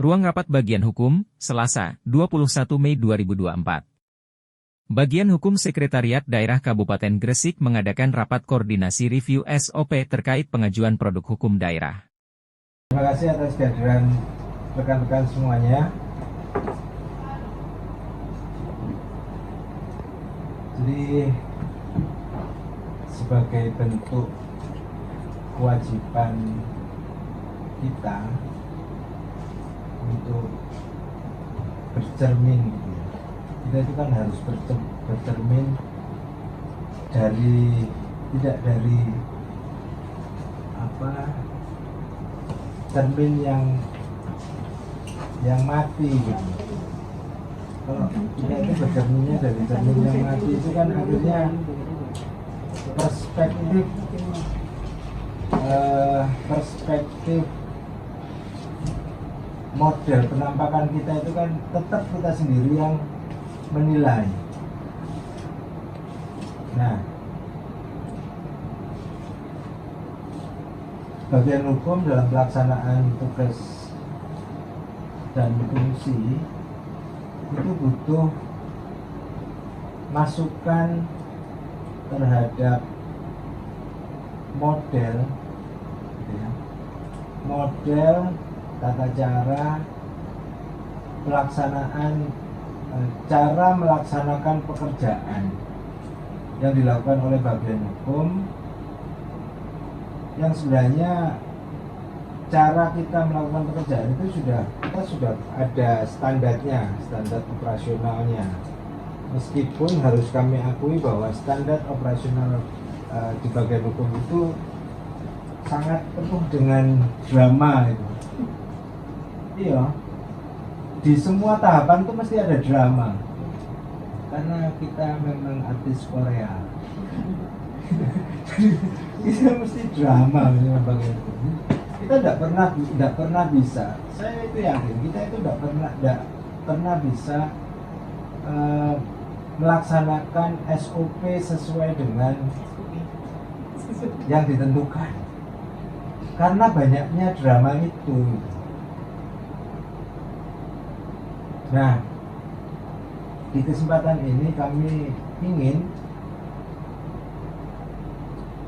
Ruang Rapat Bagian Hukum, Selasa, 21 Mei 2024. Bagian Hukum Sekretariat Daerah Kabupaten Gresik mengadakan rapat koordinasi review SOP terkait pengajuan produk hukum daerah. Terima kasih atas kehadiran rekan-rekan semuanya. Jadi sebagai bentuk kewajiban kita untuk bercermin, kita itu kan harus bercermin dari tidak dari cermin yang mati gitu. Kalau kita itu bercerminnya dari cermin yang mati itu kan akhirnya perspektif model penampakan kita itu kan tetap kita sendiri yang menilai. Nah, bagian hukum dalam pelaksanaan tugas dan fungsi itu butuh masukan terhadap model tata cara pelaksanaan, cara melaksanakan pekerjaan yang dilakukan oleh bagian hukum, yang sebenarnya cara kita melakukan pekerjaan itu kita sudah ada standarnya, standar operasionalnya. Meskipun harus kami akui bahwa standar operasional di bagian hukum itu sangat penuh dengan drama itu. Iya, di semua tahapan itu mesti ada drama, karena kita memang artis Korea. Kita mesti drama dengan bagian hukum. Kita tidak pernah bisa. Saya itu yakin kita itu tidak pernah bisa melaksanakan SOP sesuai dengan yang ditentukan, karena banyaknya drama itu. Nah, di kesempatan ini kami ingin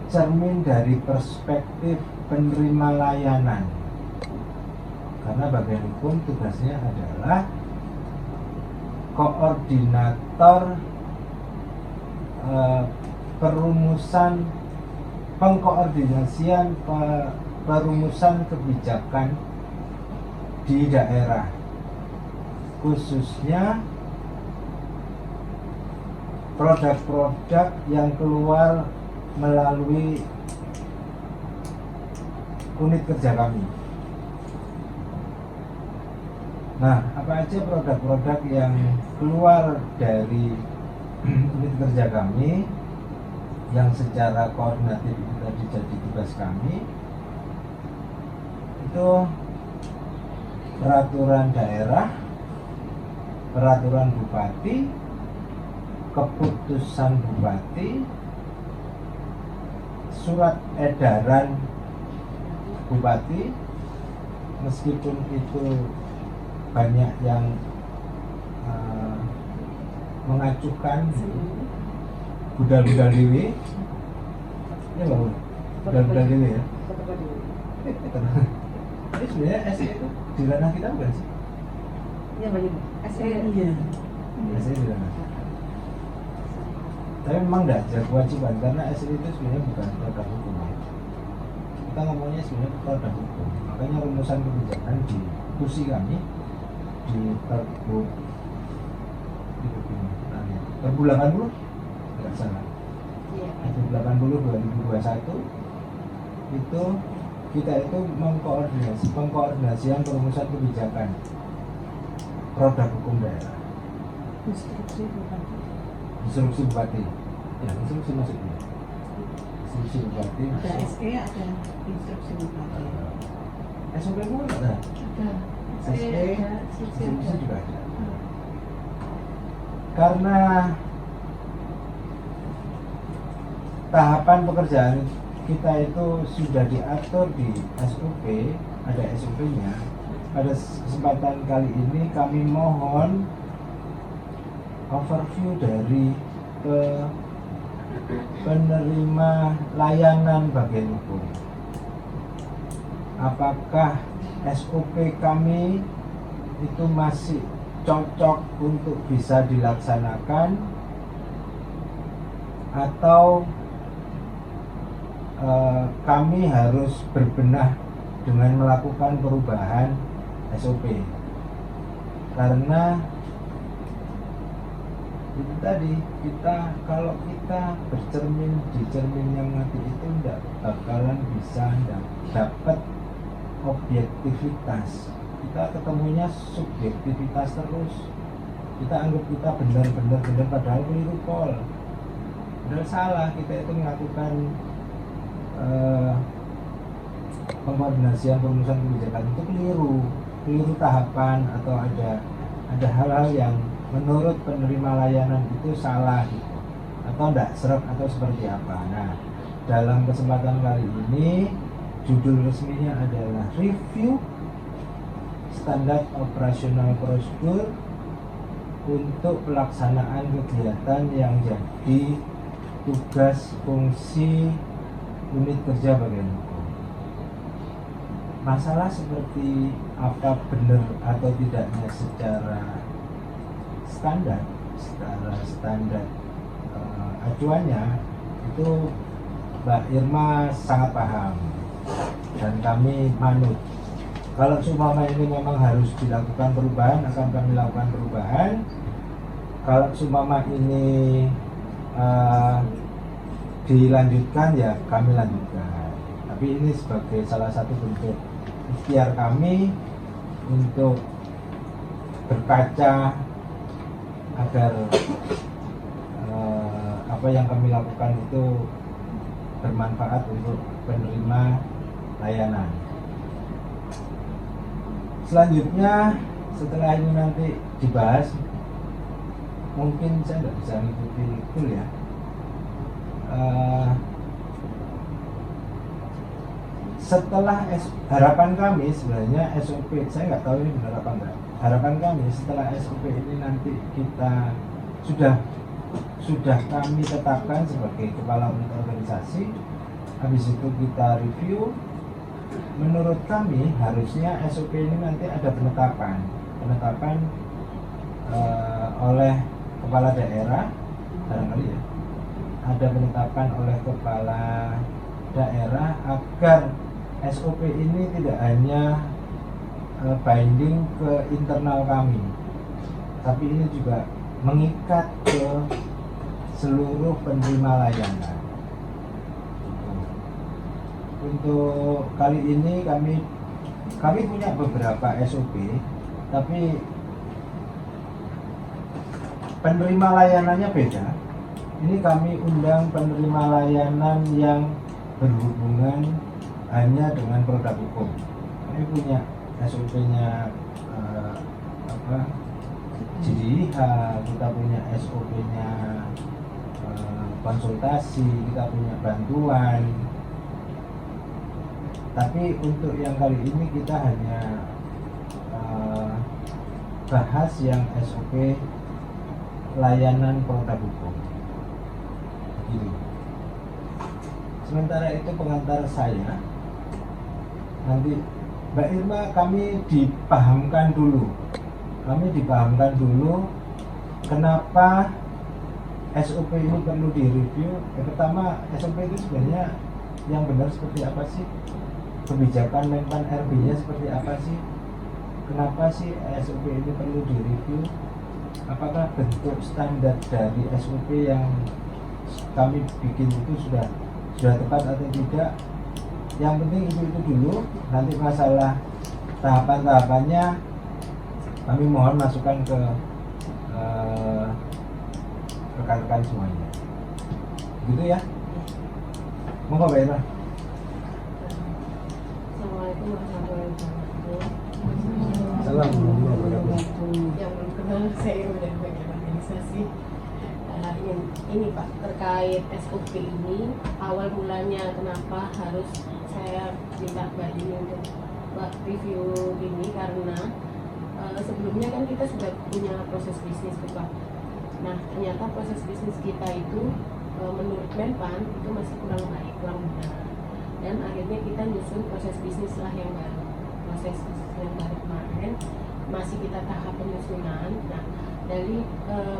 cermin dari perspektif penerima layanan, karena bagian hukum tugasnya adalah koordinator pengkoordinasian perumusan kebijakan di daerah, khususnya produk-produk yang keluar melalui unit kerja kami. Nah, apa aja produk-produk yang keluar dari unit kerja kami yang secara koordinatif itu tadi jadi tugas kami, itu peraturan daerah, peraturan bupati, keputusan bupati, surat edaran bupati, meskipun itu banyak yang mengacukan budal-budal dewi, ya loh, budal-budal dewi ya. Ini sebenarnya SE itu di ranah kita bukan sih? Iya banyak. SE iya. SE di ranah. Tapi memang tidak ada kewajiban, karena SE itu sebenarnya bukan produk hukum. Kita ngomongnya sebenarnya produk hukum. Makanya rumusan kebijakan di kursi kami di Perbu 80 tidak salah. Perbu 80 2021 itu kita itu pengkoordinasian perumusan kebijakan produk hukum daerah. Instruksi bupati. Ya, instruksi maksudnya. Instruksi bupati. Ada SE, ada instruksi bupati. SOP pun ada. Ada. SE, instruksi juga ada. Karena tahapan pekerjaan kita itu sudah diatur di SOP, ada SOP-nya. pada kesempatan kali ini kami mohon overview dari penerima layanan bagian hukum. Apakah SOP kami itu masih cocok untuk bisa dilaksanakan atau kami harus berbenah dengan melakukan perubahan SOP, karena itu tadi, kalau kita bercermin di cermin yang mati itu tidak bakalan bisa dapat objektivitas. Kita ketemunya subjektivitas terus. Kita anggap kita benar padahal keliru pol. Padahal salah, kita itu melakukan pengkoordinasian perumusan kebijakan itu keliru tahapan, atau ada hal-hal yang menurut penerima layanan itu salah gitu, atau tidak serap atau seperti apa. Nah, dalam kesempatan kali ini judul resminya adalah review standar operasional prosedur untuk pelaksanaan kegiatan yang jadi tugas fungsi unit kerja bagian hukum. Masalah seperti apa benar atau tidaknya secara standar acuannya itu Mbak Irma sangat paham dan kami manut. Kalau seumpama ini memang harus dilakukan perubahan, akan kami lakukan perubahan. Kalau seumpama ini dilanjutkan, ya kami lanjutkan. Tapi ini sebagai salah satu bentuk ikhtiar kami untuk berkaca agar apa yang kami lakukan itu bermanfaat untuk penerima layanan. Selanjutnya, setelah ini nanti dibahas, mungkin saya tidak bisa mengikuti full ya. Setelah harapan kami sebenarnya SOP, saya nggak tahu ini benar apa enggak. Harapan kami setelah SOP ini nanti kita sudah kami tetapkan sebagai kepala unit organisasi, habis itu kita review. Menurut kami harusnya SOP ini nanti ada penetapan oleh kepala daerah, barangkali ya, ada penetapan oleh kepala daerah agar SOP ini tidak hanya binding ke internal kami, tapi ini juga mengikat ke seluruh penerima layanan. Untuk kali ini kami punya beberapa SOP, tapi penerima layanannya beda. Ini kami undang penerima layanan yang berhubungan hanya dengan produk hukum. Kami punya SOP-nya JDIH, kita punya SOP-nya konsultasi, kita punya bantuan. Tapi untuk yang kali ini kita hanya bahas yang SOP layanan produk hukum. Gitu. Sementara itu pengantar saya, nanti Mbak Irma kami dipahamkan dulu kenapa SOP ini perlu direview. Yang pertama, SOP itu sebenarnya yang benar seperti apa sih? Kebijakan Menpan RB-nya seperti apa sih? Kenapa sih SOP ini perlu direview? Apakah bentuk standar dari SOP yang kami bikin itu sudah tepat atau tidak? Yang penting itu dulu. Nanti masalah tahapan-tahapannya kami mohon masukan ke rekan-rekan semuanya. Gitu ya. Monggo Mbak Irma. Assalamualaikum warahmatullahi wabarakatuh. Assalamualaikum warahmatullahi wabarakatuh. Yang belum kenal, saya udah bagian organisasi. Ini Pak, terkait SOP ini, awal mulanya kenapa harus saya minta Mbak ini untuk review ini karena sebelumnya kan kita sudah punya proses bisnis tuh Pak. Nah ternyata proses bisnis kita itu menurut Menpan itu masih kurang baik, kurang benar. Dan akhirnya kita nyusun proses bisnis lah yang baru. Proses bisnis yang baru kemarin masih kita tahap penyusunan. Nah dari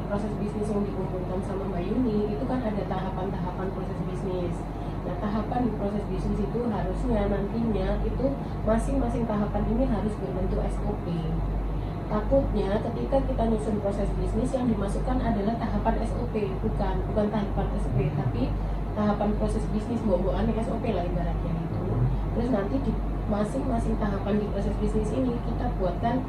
proses bisnis yang dikumpulkan sama Mbak Yuni itu kan ada tahapan-tahapan proses bisnis. Nah tahapan di proses bisnis itu harusnya nantinya itu masing-masing tahapan ini harus berbentuk SOP. Takutnya ketika kita nyusun proses bisnis yang dimasukkan adalah tahapan SOP, bukan tahapan SOP, tapi tahapan proses bisnis bawa-bawaan SOP lah ibaratnya itu. Terus nanti di masing-masing tahapan di proses bisnis ini kita buatkan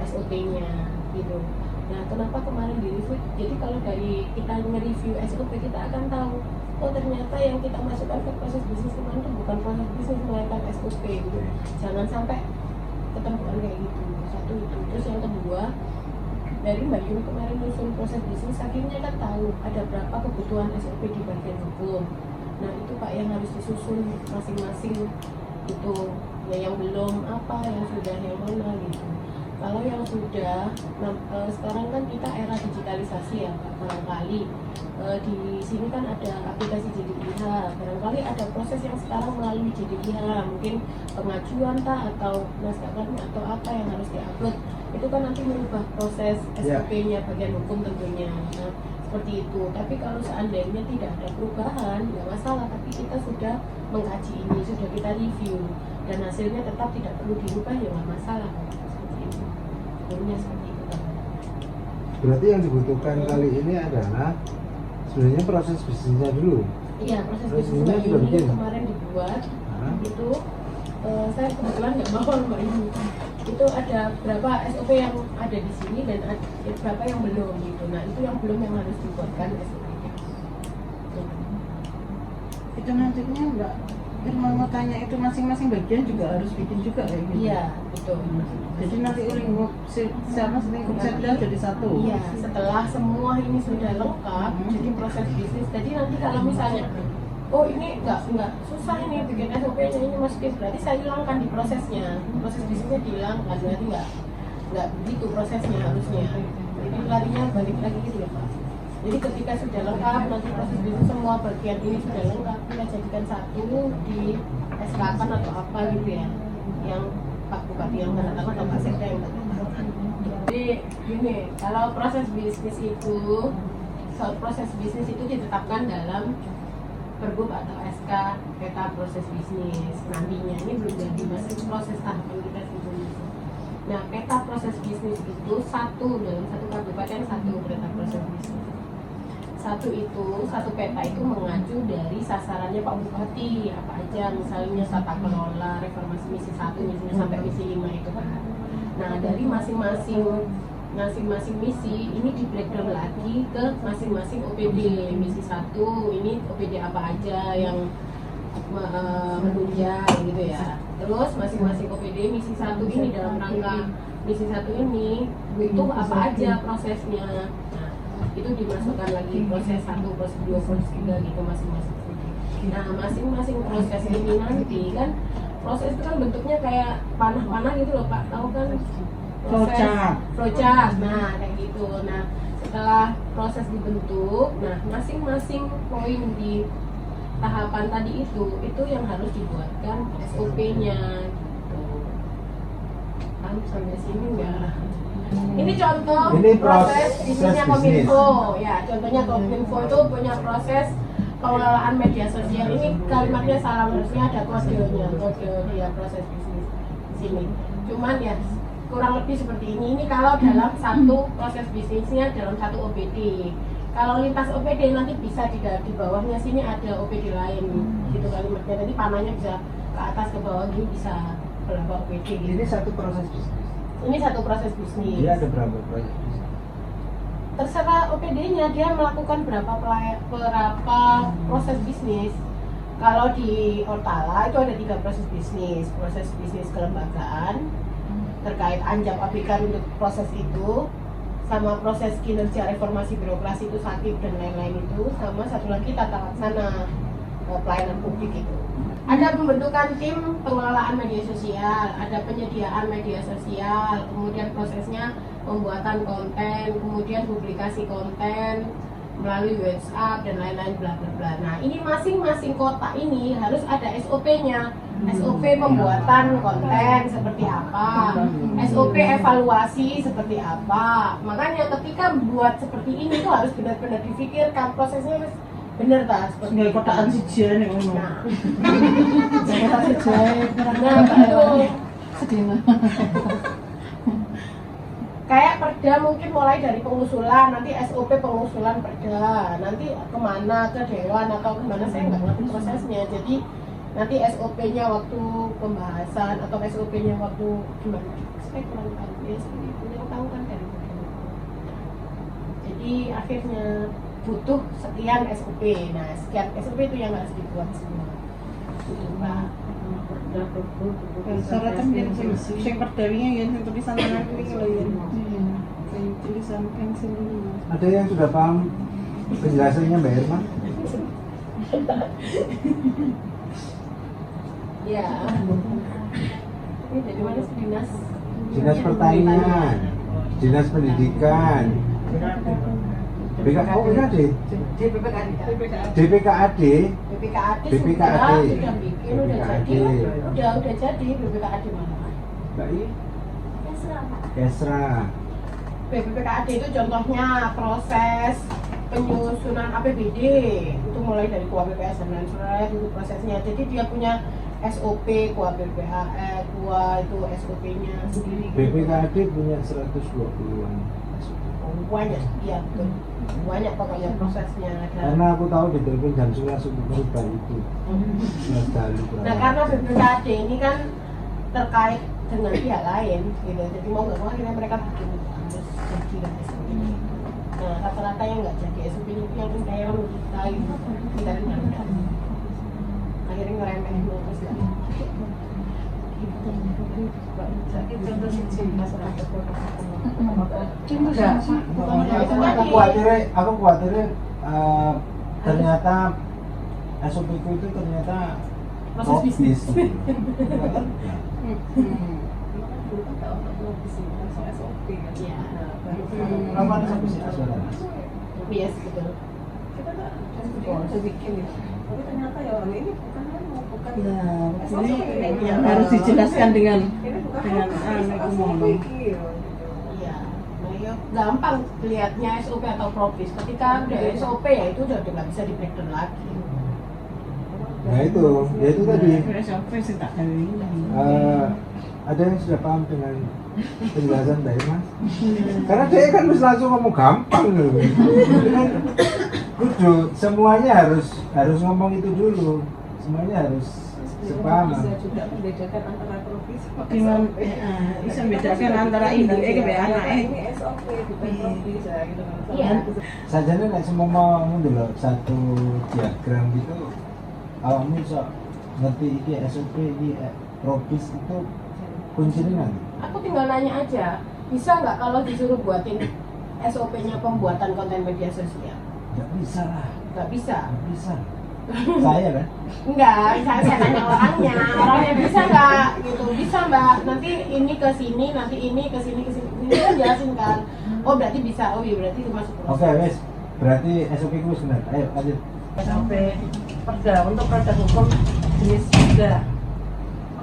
SOP-nya gitu. Nah, kenapa kemarin di review? Jadi kalau dari kita nge-review SOP kita akan tahu, oh ternyata yang kita masukkan ke proses bisnis kemarin itu bukan proses bisnis melainkan SOP gitu. Jangan sampai ketemuan kayak gitu. Satu itu. Terus yang kedua, dari Mbak Yuni kemarin nyusun proses bisnis, akhirnya kan tahu ada berapa kebutuhan SOP di bagian hukum. Nah itu Pak yang harus disusun masing-masing itu, ya yang belum apa, yang sudah yang mana gitu. Kalau yang sudah, sekarang kan kita era digitalisasi ya Pak, barangkali di sini kan ada aplikasi JDIH, barangkali ada proses yang sekarang melalui JDIH, mungkin pengajuan atau naskah atau apa yang harus diupload, itu kan nanti merubah proses SOP-nya bagian hukum tentunya. Nah, seperti itu. Tapi kalau seandainya tidak ada perubahan, nggak masalah, tapi kita sudah mengkaji ini, sudah kita review dan hasilnya tetap tidak perlu dirubah, ya nggak masalah. Seperti itu. Berarti yang dibutuhkan kali ini adalah sebenarnya proses bisnisnya dulu. Iya, proses bisnisnya ini kemarin dibuat. Itu saya kebetulan nggak mau Mbak Yuni. Itu ada berapa SOP yang ada di sini dan ada berapa yang belum gitu. Nah itu yang belum yang harus dibuatkan SOP-nya. Itu nantinya enggak, mau tanya itu masing-masing bagian juga harus bikin juga kayak gitu. Iya, betul. Jadi nanti lingkup sama lingkup sekda jadi satu. Iya, setelah semua ini sudah lengkap, jadi proses bisnis. Jadi nanti kalau misalnya, oh ini nggak susah ini bikin SOP-nya, ini masukin, berarti saya hilangkan di prosesnya. Proses bisnisnya dihilangkan, berarti nggak begitu prosesnya harusnya. Jadi larinya balik lagi gitu ya Pak. Jadi ketika sudah lengkap, nanti proses bisnis semua bagian ini sudah lengkap, kita jadikan satu di SK atau apa gitu ya, yang Pak Bupati yang tanda tangan atau Pak Sekda yang tanda tangan. Jadi gini, kalau proses bisnis itu, proses bisnis itu ditetapkan dalam Pergub atau SK peta proses bisnis nantinya, ini belum jadi, masih proses tahapan kita sebelum. Nah, peta proses bisnis itu satu dalam satu kabupaten, satu peta proses bisnis. Satu peta itu mengacu dari sasarannya Pak Bupati apa aja, misalnya tata kelola, reformasi misi 1 misalnya sampai misi 5 itu kan. Nah dari masing-masing misi ini di breakdown lagi ke masing-masing OPD. Misi 1 ini OPD apa aja yang menunjang gitu ya. Terus masing-masing OPD misi 1 ini dalam rangka misi 1 ini itu apa aja prosesnya. Itu dimasukkan lagi proses 1, proses 2, proses 3 gitu masing-masing. Nah masing-masing proses ini nanti kan, proses itu kan bentuknya kayak panah-panah gitu loh Pak, tahu kan? Flowchart. Nah kayak gitu. Nah setelah proses dibentuk, nah masing-masing poin di tahapan tadi itu yang harus dibuatkan SOP-nya gitu. Kan sampai sini enggak? Ini contoh proses bisnisnya Kominfo ya, contohnya Kominfo itu punya proses pengelolaan media sosial. Ini kalimatnya salah, harusnya ada kodenya, kode ya proses bisnis di sini. Cuman ya kurang lebih seperti ini. Ini kalau dalam satu proses bisnisnya dalam satu OPD. Kalau lintas OPD nanti bisa di bawahnya sini ada OPD lain gitu kalimatnya. Jadi panahnya bisa ke atas ke bawah, ini bisa berapa OPD gitu. Ini satu proses bisnis. Ini satu proses bisnis. Dia ada berapa proses bisnis? Terserah OPD-nya, dia melakukan berapa proses bisnis. Kalau di Ortala itu ada 3 proses bisnis. Proses bisnis kelembagaan terkait anjap aplikan untuk proses itu, sama proses kinerja reformasi birokrasi itu sakit dan lain-lain itu, sama satu lagi tata laksana. pelayanan publik itu. Ada pembentukan tim pengelolaan media sosial, ada penyediaan media sosial, kemudian prosesnya pembuatan konten, kemudian publikasi konten melalui WhatsApp dan lain-lain bla bla bla. Nah, ini masing-masing kota ini harus ada SOP-nya. SOP pembuatan konten seperti apa, SOP evaluasi seperti apa. Makanya ketika buat seperti ini tuh harus benar-benar difikirkan prosesnya bener tak seperti Nggak kotaan siji nih ngono. Nah, Kota siji nah betul. sedih. Kayak perda mungkin mulai dari pengusulan, nanti SOP pengusulan perda, nanti kemana, ke dewan atau kemana, saya nggak ngerti prosesnya. Jadi nanti SOP-nya waktu pembahasan atau SOP-nya waktu gimana, saya kurang tahu ya, seperti itu yang tahu kan dari perda. Jadi akhirnya butuh sekian SOP. Nah, sekian SOP itu yang harus dibuat semua. Gitu, Mbak. Syaratan kan sing perdawinya ya sing tulisan tangan kuwi lho ya. Sing tulisan pensil ini. Ada yang sudah paham penjelasannya Mbak Irma? Ya. Ini dari mana sih dinas? Dinas Pertanian, Dinas Pendidikan, BKAD, DPKAD, BPKAD BPKAD. sudah bikin, udah jadi, udah jadi BPKAD mana? Mbak I? Kesra. BPKAD itu contohnya proses penyusunan APBD itu mulai dari KUA BPS dan lain-lain itu prosesnya. Jadi dia punya SOP KUA BPAE, KUA itu SOP-nya sendiri. BPKAD punya 120-an. Banyak, iya betul. Banyak pokoknya prosesnya. Karena aku tahu di telepon jam 11 untuk merubah itu. Nah, karena BPKAD ini kan terkait dengan pihak lain gitu, jadi mau nggak mau akhirnya mereka bikin harus jadi kan SOP. Nah, rata-rata yang nggak jadi SOP itu yang udah yang kita gitu, kita rendah. Akhirnya ngeremehin terus ya. Aku khawatirnya ternyata SOP itu ternyata Proses bisnis. Iya. Apa SOP sih asal? Yes, betul. Tapi ternyata ya orang ini bukan Ini harus dijelaskan dengan ngomong. Iya. Nah, ya gampang lihatnya SOP atau propis. Ketika udah SOP ya itu udah nggak bisa di breakdown lagi. Nah itu, ya itu tadi. Sampai sing tak gawe. Ada yang sudah paham dengan penjelasan dari Mas? Karena dia kan bisa langsung ngomong gampang loh. Kudu semuanya harus ngomong itu dulu. Semuanya harus sepahaman. bisa juga membedakan antara profesi Gimana bisa membedakan antara ibuke ke anake. ini SOP bukan profesi ya gitu kan. Iya. Sajane nek semua mau ndelok satu diagram gitu, awakmu iso ngerti iki SOP iki propis itu kuncinya nanti. Aku tinggal nanya aja, bisa nggak kalau disuruh buatin SOP-nya pembuatan konten media sosial? Nggak bisa lah, Nggak bisa. nggak bisa. Saya kan? Enggak, saya tanya orangnya bisa nggak gitu, bisa mbak, nanti ini ke sini, nanti ini ke sini ini kan jelasin kan. Oh berarti bisa, oh iya berarti itu masuk proses. Oke, wes. Berarti SOP ku wis bener. Ayo lanjut. Sampai perda untuk produk hukum jenis perda.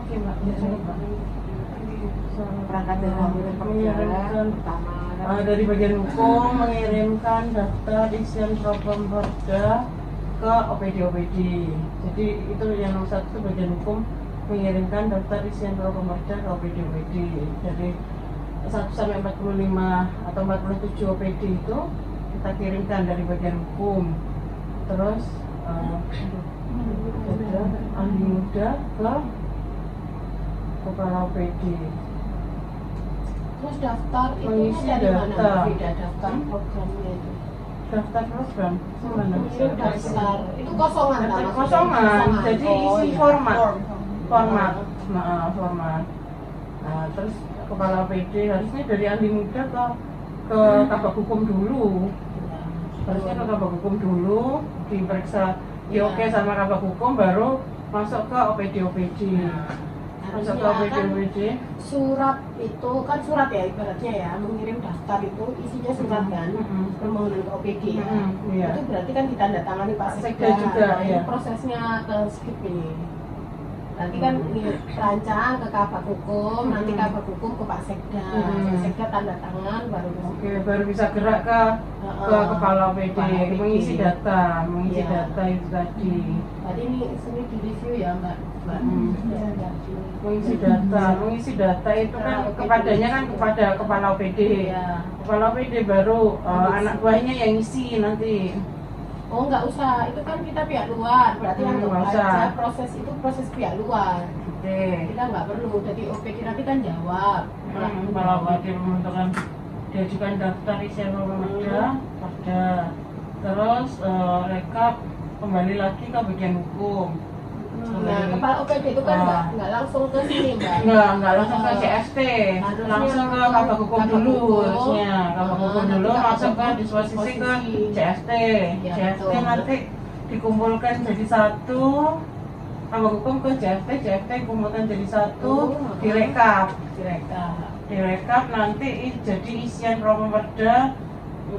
Oke mbak, Perangkat dalam perjalanan pertama dari bagian hukum mengirimkan daftar isian program perda ke OPD. Jadi itu yang nomor 1 itu bagian hukum mengirimkan daftar isian program perda ke OPD. Jadi 1 sampai 45 atau 47 OPD itu kita kirimkan dari bagian hukum. Terus ahli muda ke kepala OPD. terus daftar itu Mengisi dari mana? daftar. Beda daftar programnya itu. Daftar program mana? Itu daftar itu kosongan Daftar kan? kosongan. Jadi Oh, isi iya. format. Format. Format. Nah, terus kepala OPD harusnya dari ahli muda ke kabak hukum dulu. Harusnya ke kabak hukum dulu, diperiksa di oke sama kabak hukum baru masuk ke OPD. Masuk ke OPD. Surat itu kan surat ya ibaratnya ya, mengirim daftar itu isinya surat kan, permohonan ke OPD ya. Iya. Itu berarti kan ditandatangani Pak Sekda Sekda juga, Nah, ini ya. prosesnya ke skip ini. Nanti kan ini rancang ke kabak hukum, nanti kabak hukum ke Pak Sekda. Sekda tanda tangan baru Oke, baru bisa gerak ke kepala OPD, mengisi data Iya. data itu tadi. Tadi ini sini di review ya Mbak. Ya, Mengisi data itu kan kepadanya kan kepada kepala OPD. Iya. Kepala OPD baru anak buahnya yang ngisi nanti. Oh nggak usah, itu kan kita pihak luar, berarti anggap nggak aja usah. proses itu proses pihak luar. Oke. Kita nggak perlu, jadi OPD nanti kan jawab. Kepala OPD membentukkan diajukan daftar isian Perda, terus rekap kembali lagi ke bagian hukum. Nah, kepala OPD itu kan nggak langsung ke sini Mbak. Enggak langsung ke CST, langsung ke kabak hukum dulu harusnya. Kabak hukum dulu langsung ke disposisi ke CST. Ya, CST betul. nanti dikumpulkan jadi satu. Kabak hukum ke CST dikumpulkan jadi satu, direkap. Direkap nanti jadi isian Perda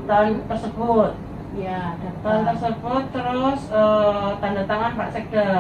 tahun tersebut. Ya, Tahun data. tersebut terus tanda tangan Pak Sekda.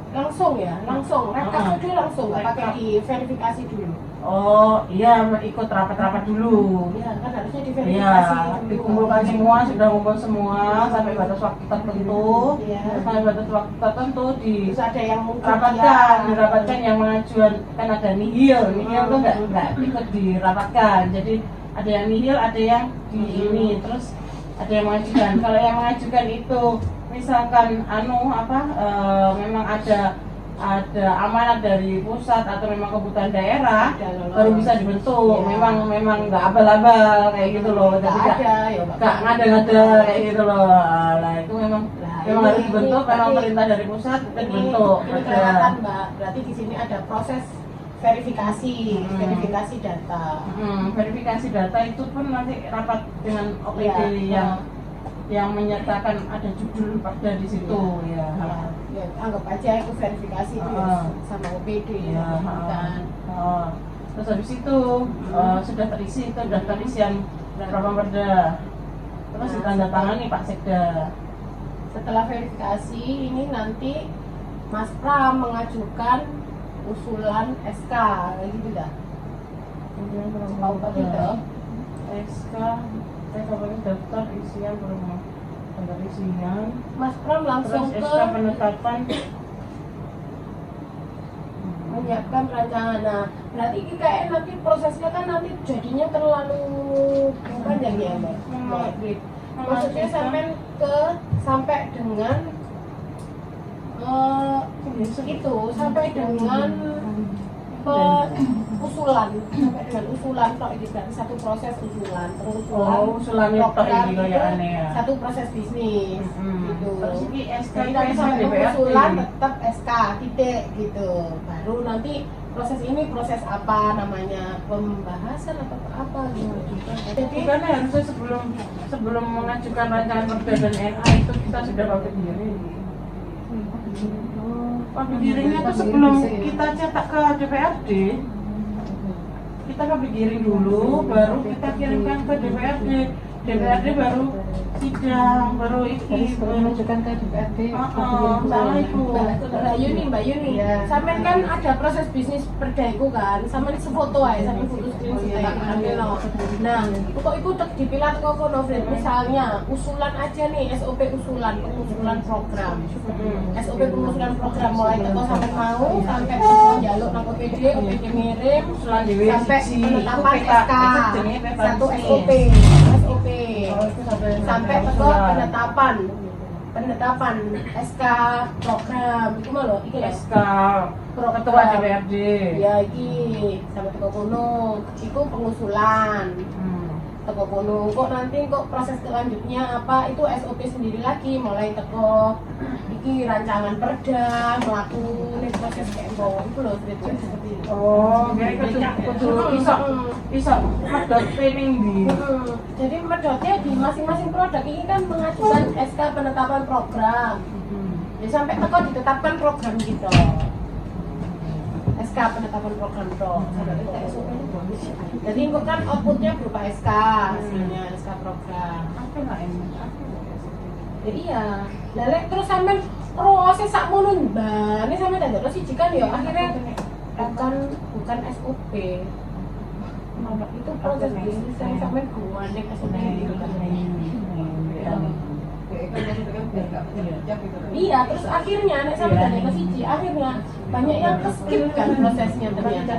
Langsung ya, langsung. Rekap itu langsung, nggak pakai Rekap. di verifikasi dulu. Oh iya, ikut rapat-rapat dulu. Ya, kan harusnya Iya, diverifikasi dulu. dikumpulkan semua, sudah kumpul semua sampai batas waktu tertentu. Iya. Sampai batas waktu tertentu Terus ada yang mungkin iya. dirapatkan yang mengajukan, kan ada nihil tuh nggak ikut dirapatkan. Jadi ada yang nihil, ada yang di ini, terus ada yang mengajukan. Kalau yang mengajukan itu misalkan memang ada amanat dari pusat atau memang kebutuhan daerah, baru bisa dibentuk. Iya. Memang nggak abal-abal kayak gitu loh. Jadi Nggak ada ya nggak ngada-ngada kayak gitu loh. Nah itu memang harus dibentuk, memang perintah dari pusat itu dibentuk. Ini kelewatan Mbak, berarti di sini ada proses verifikasi, verifikasi data. Verifikasi data itu pun nanti rapat dengan OPD Iya. yang menyertakan ada judul Perda di situ ya. Ya, anggap aja itu verifikasi itu ya, sama OPD Ya, bukan. terus habis itu sudah terisi itu daftar isian Perda. Terus ditandatangani Pak Sekda. Setelah verifikasi ini nanti Mas Pram mengajukan usulan SK kayak gitu dah. Tahu Pak gitu? SK daftar isian daftar isian. Mas Pram langsung Terus ke SK penetapan. menyiapkan rancangan. Nah, berarti ini kayak nanti prosesnya kan nanti jadinya terlalu panjang ya Mbak. Maksudnya sampai dengan sampai dengan usulan kok ini berarti satu proses usulan Usulan itu program ini itu kayak aneh ya. satu proses bisnis gitu. Terus ini SK Jadi itu nanti sampai DPRD. usulan tetap SK titik gitu. Baru nanti proses ini proses apa namanya, pembahasan atau apa gitu. Jadi Bukan harusnya sebelum mengajukan rancangan Perda dan NA itu kita sudah public hearing. Public hearingnya itu sebelum kita cetak ke DPRD. Kita public hearing dulu, baru kita kirimkan ke DPRD. DPRD baru sidang, baru menunjukkan ke DPRD. salah itu. Mbak Yuni, sampean kan ada proses bisnis perdaiku kan, sampean sefoto aja, sampean foto screen tak ambil no. Nah, kok itu dipilat kok kono misalnya usulan aja nih SOP pengusulan program. SOP pengusulan program mulai teko sampai mau sampai njaluk nang OPD ngirim Usulan dhewe sampai siji. penetapan Iku SK itu jenenge satu SOP sampai teko penetapan SK program itu mah lho iki lho SK Ketua DPRD. ya iki sampai teko kono iku pengusulan teko kono kok nanti kok proses selanjutnya apa itu SOP sendiri lagi, mulai teko iki rancangan perda melakukan proses kayak itu loh seperti itu. Oh, kayak kudu iso medhot training di. Jadi medhotnya di masing-masing produk ini kan mengajukan SK penetapan program. Jadi sampai teko ditetapkan program gitu. SK penetapan program toh. Jadi kok kan outputnya berupa SK hasilnya SK program. Apa lah ini? Ya iya. Lalu terus sampai proses sak mono mbak. Ini sampai tanda terus siji kan ya akhirnya bukan SOP. Itu proses bisnis yang sampai gua nek SOP gitu kan. Iya, terus akhirnya nek sampai tanda ke siji akhirnya banyak yang skip kan prosesnya ternyata.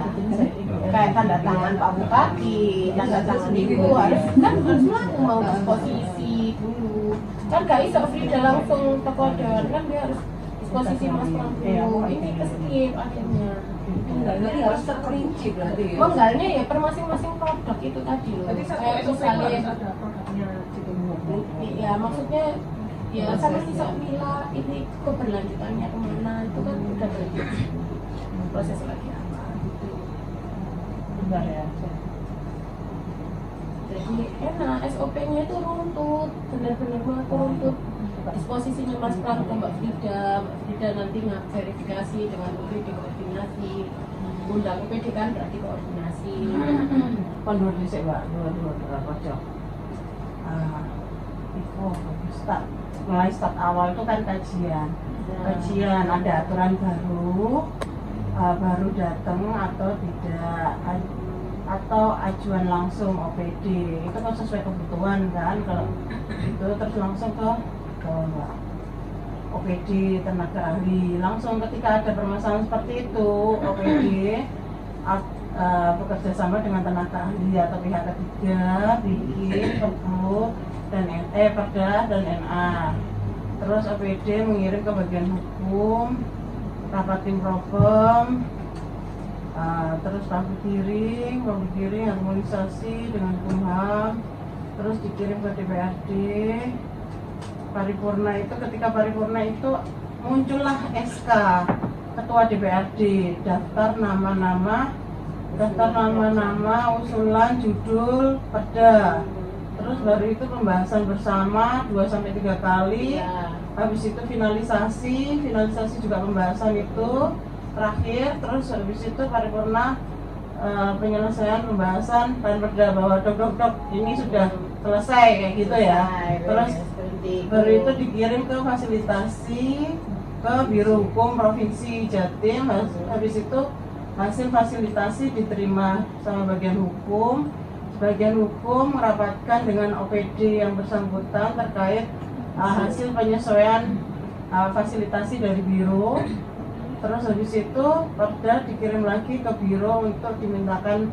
Kayak tanda tangan Pak Bupati, tanda tangan itu harus langsung mau ke posisi dulu. Kan gak iso Frida langsung tekodan, kan dia harus posisi Mas Pram dulu. Ini ke skip akhirnya. Jadi harus terperinci berarti ya. Menggalnya ya per masing-masing produk itu tadi loh. Kayak misalnya ada produknya gitu. ya maksudnya ya sampai bisa mila ini keberlanjutannya kemana itu kan udah berlanjut proses lagi apa gitu. Bentar ya. Jadi enak SOP-nya itu runtut, benar-benar runtut. Disposisinya Mas Pram ke Mbak Frida nanti verifikasi dengan UPD koordinasi, undang UPD kan berarti koordinasi. Kondur dhisik, Mbak. Dua pojok. Itu mulai start awal itu kan kajian. Kajian ada aturan baru datang atau tidak, atau ajuan langsung OPD. Itu kan sesuai kebutuhan kan, kalau itu terus langsung ke Mbak OPD tenaga ahli. Langsung ketika ada permasalahan seperti itu OPD bekerja sama dengan tenaga ahli atau pihak ketiga bikin perbu dan perda dan NA. Terus OPD mengirim ke bagian hukum, rapat tim problem, terus pembikiring harmonisasi dengan hukum HAM, terus dikirim ke DPRD. Paripurna itu, ketika paripurna itu muncullah SK Ketua DPRD, daftar nama-nama usulan judul perda. Terus baru itu pembahasan bersama 2-3 kali. Habis itu finalisasi juga pembahasan itu terakhir. Terus habis itu paripurna penyelesaian pembahasan dan perda bahwa dok ini sudah selesai kayak gitu ya. Terus baru itu dikirim ke fasilitasi ke Biro Hukum Provinsi Jatim. Habis itu hasil fasilitasi diterima sama bagian hukum. Bagian hukum merapatkan dengan OPD yang bersangkutan terkait hasil penyesuaian fasilitasi dari biro. Terus habis itu perda dikirim lagi ke biro untuk dimintakan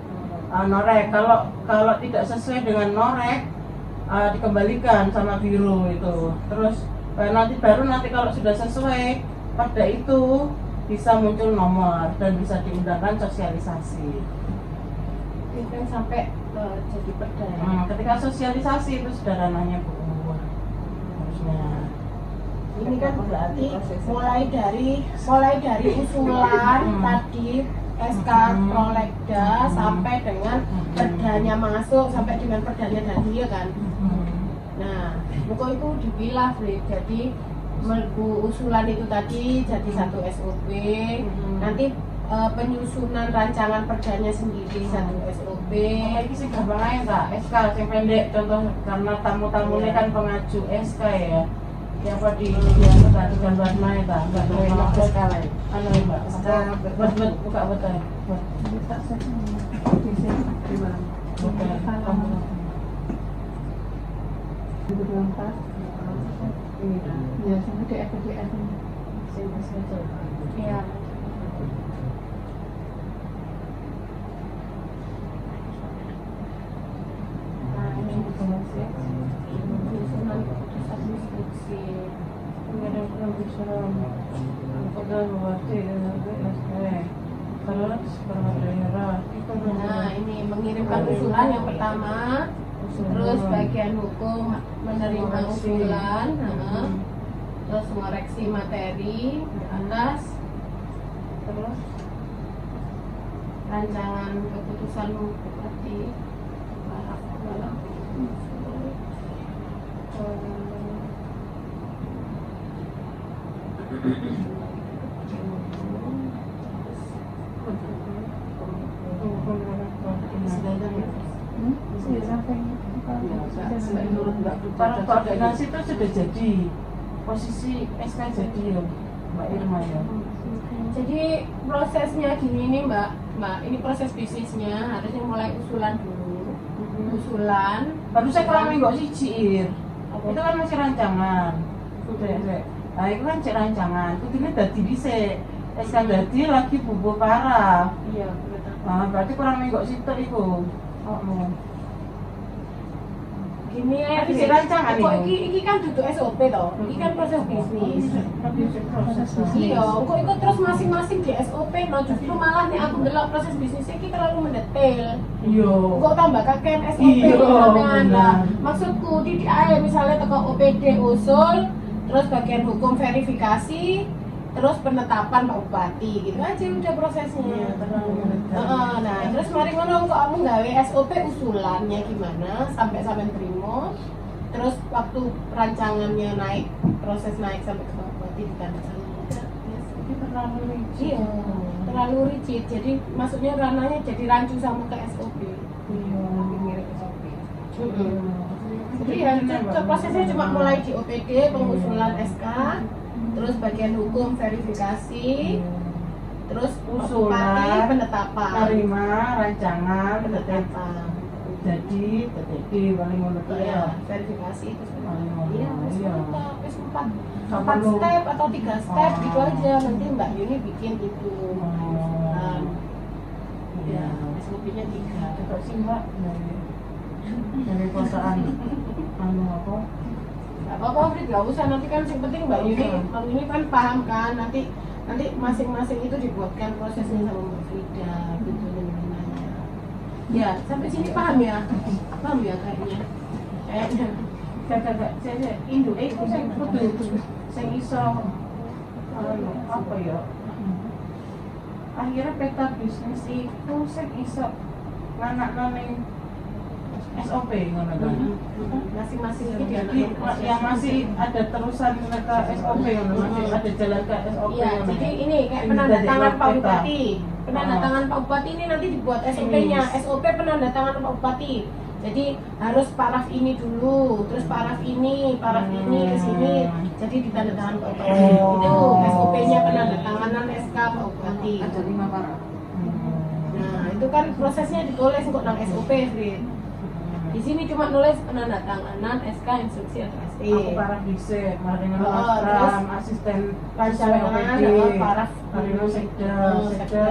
norek. Kalau tidak sesuai dengan norek dikembalikan sama biro itu. Terus nanti kalau sudah sesuai perda itu bisa muncul nomor dan bisa diundangkan sosialisasi. Itu kan sampai jadi perda. Ketika sosialisasi itu sudah ranahnya Bu harusnya. Ini kan berarti mulai dari usulan tadi SK Prolegda sampai dengan perdanya masuk sampai dengan perdanya tadi ya kan. Nah, pokok itu dipilah jadi usulan itu tadi jadi satu SOP. Nanti penyusunan rancangan perdanya sendiri satu SOP. Ini sih gampang aja Kak, SK yang pendek contoh karena tamu-tamunya kan pengaju SK ya. Yang di gambar mana Kak? Gambar SK lain. Anu Mbak, buka betul. Ya, sampai ke FDF ini. Iya. Nah, ini penyusunan keputusan instruksi Kemudian penyusunan keputusan bupati dan SK. Terus perwakilan daerah. Nah, ini mengirimkan usulan yang pertama Terus bagian hukum menerima Koreksi. usulan, terus mengoreksi materi di atas, terus rancangan keputusan bupati, Para koordinasi itu sudah jadi posisi SK jadi ya Mbak Irma ya. Jadi prosesnya gini nih Mbak, ini proses bisnisnya harusnya mulai usulan dulu, usulan. Baru saya kurang minggu siji Ir. Itu kan masih rancangan. Sudah. Nah itu kan cek rancangan. Itu ini dadi dhisik. SK dadi lagi bubu parah. Iya, betul. Nah berarti kurang minggu situ iku. Gini ya, Tapi si rancangan kok itu. iki kan duduk SOP toh, iki kan proses bisnis. Proses Iya, kok itu terus masing-masing di SOP, no justru malah nih aku ndelok proses bisnisnya iki terlalu mendetail. Iya. Kok tambah kakean SOP Iya, sampean. benar. Maksudku di ae misalnya teko OPD usul, terus bagian hukum verifikasi, terus penetapan Pak Bupati gitu aja udah prosesnya. Iya, terlalu mendetail. Nah, terus mari ngono kok kamu gawe SOP usulannya gimana sampai terima. Terus waktu rancangannya naik, proses naik sampai ke Pak Bupati ditandatangani. Ini terlalu rigid. Iya, terlalu rigid. Jadi maksudnya ranahnya jadi rancu sama ke SOP. Iya. Lebih mirip SOP. Jadi ya prosesnya cuma mulai di OPD, pengusulan SK, terus bagian hukum verifikasi, terus Usulan, Bupati penetapan. Terima rancangan Penetapan. jadi paling ngono tuh Iya, ya. verifikasi terus Paling ngono. iya, Iya. wis empat Kapan lu? step atau 3 step Oh. gitu aja. Nanti Mbak Yuni bikin itu. Oh. Ya, Iya. SOP-nya 3. Tetap sih Mbak dari perusahaan anu apa? Gak apa-apa, Frit, gak usah. Nanti kan yang penting Mbak Yuni, Mbak Yuni kan paham kan. Nanti masing-masing itu dibuatkan prosesnya sama Mbak Frida gitu namanya. Ya, sampai sini paham ya? Paham ya kayaknya? Kayaknya. Gak saya Indo itu saya kudu saya iso anu apa ya? Akhirnya peta bisnis itu saya iso nganak-nganing SOP ngono kan. Masing-masing itu Jadi yang masih ada terusan mereka SOP ngono, masih ada jalan ke SOP Iya, ngono. jadi ini kayak Ini penandatangan dari Pak peta. Bupati. Penandatangan Pak Bupati ini nanti dibuat SOP-nya. SOP penandatangan Pak Bupati. Jadi harus paraf ini dulu, terus paraf ini ke sini. Jadi ditandatangan Pak Bupati. Oh. Itu SOP-nya penandatanganan SK Pak Bupati. Ada 5 parah. Nah, itu kan prosesnya ditulis kok nang SOP, Frit. Di sini cuma nulis penandatanganan SK instruksi atau ST. Aku parah dhisik, mari ngono Oh, Astram, terus asisten rancangan paraf mari ngono sekda, sekda,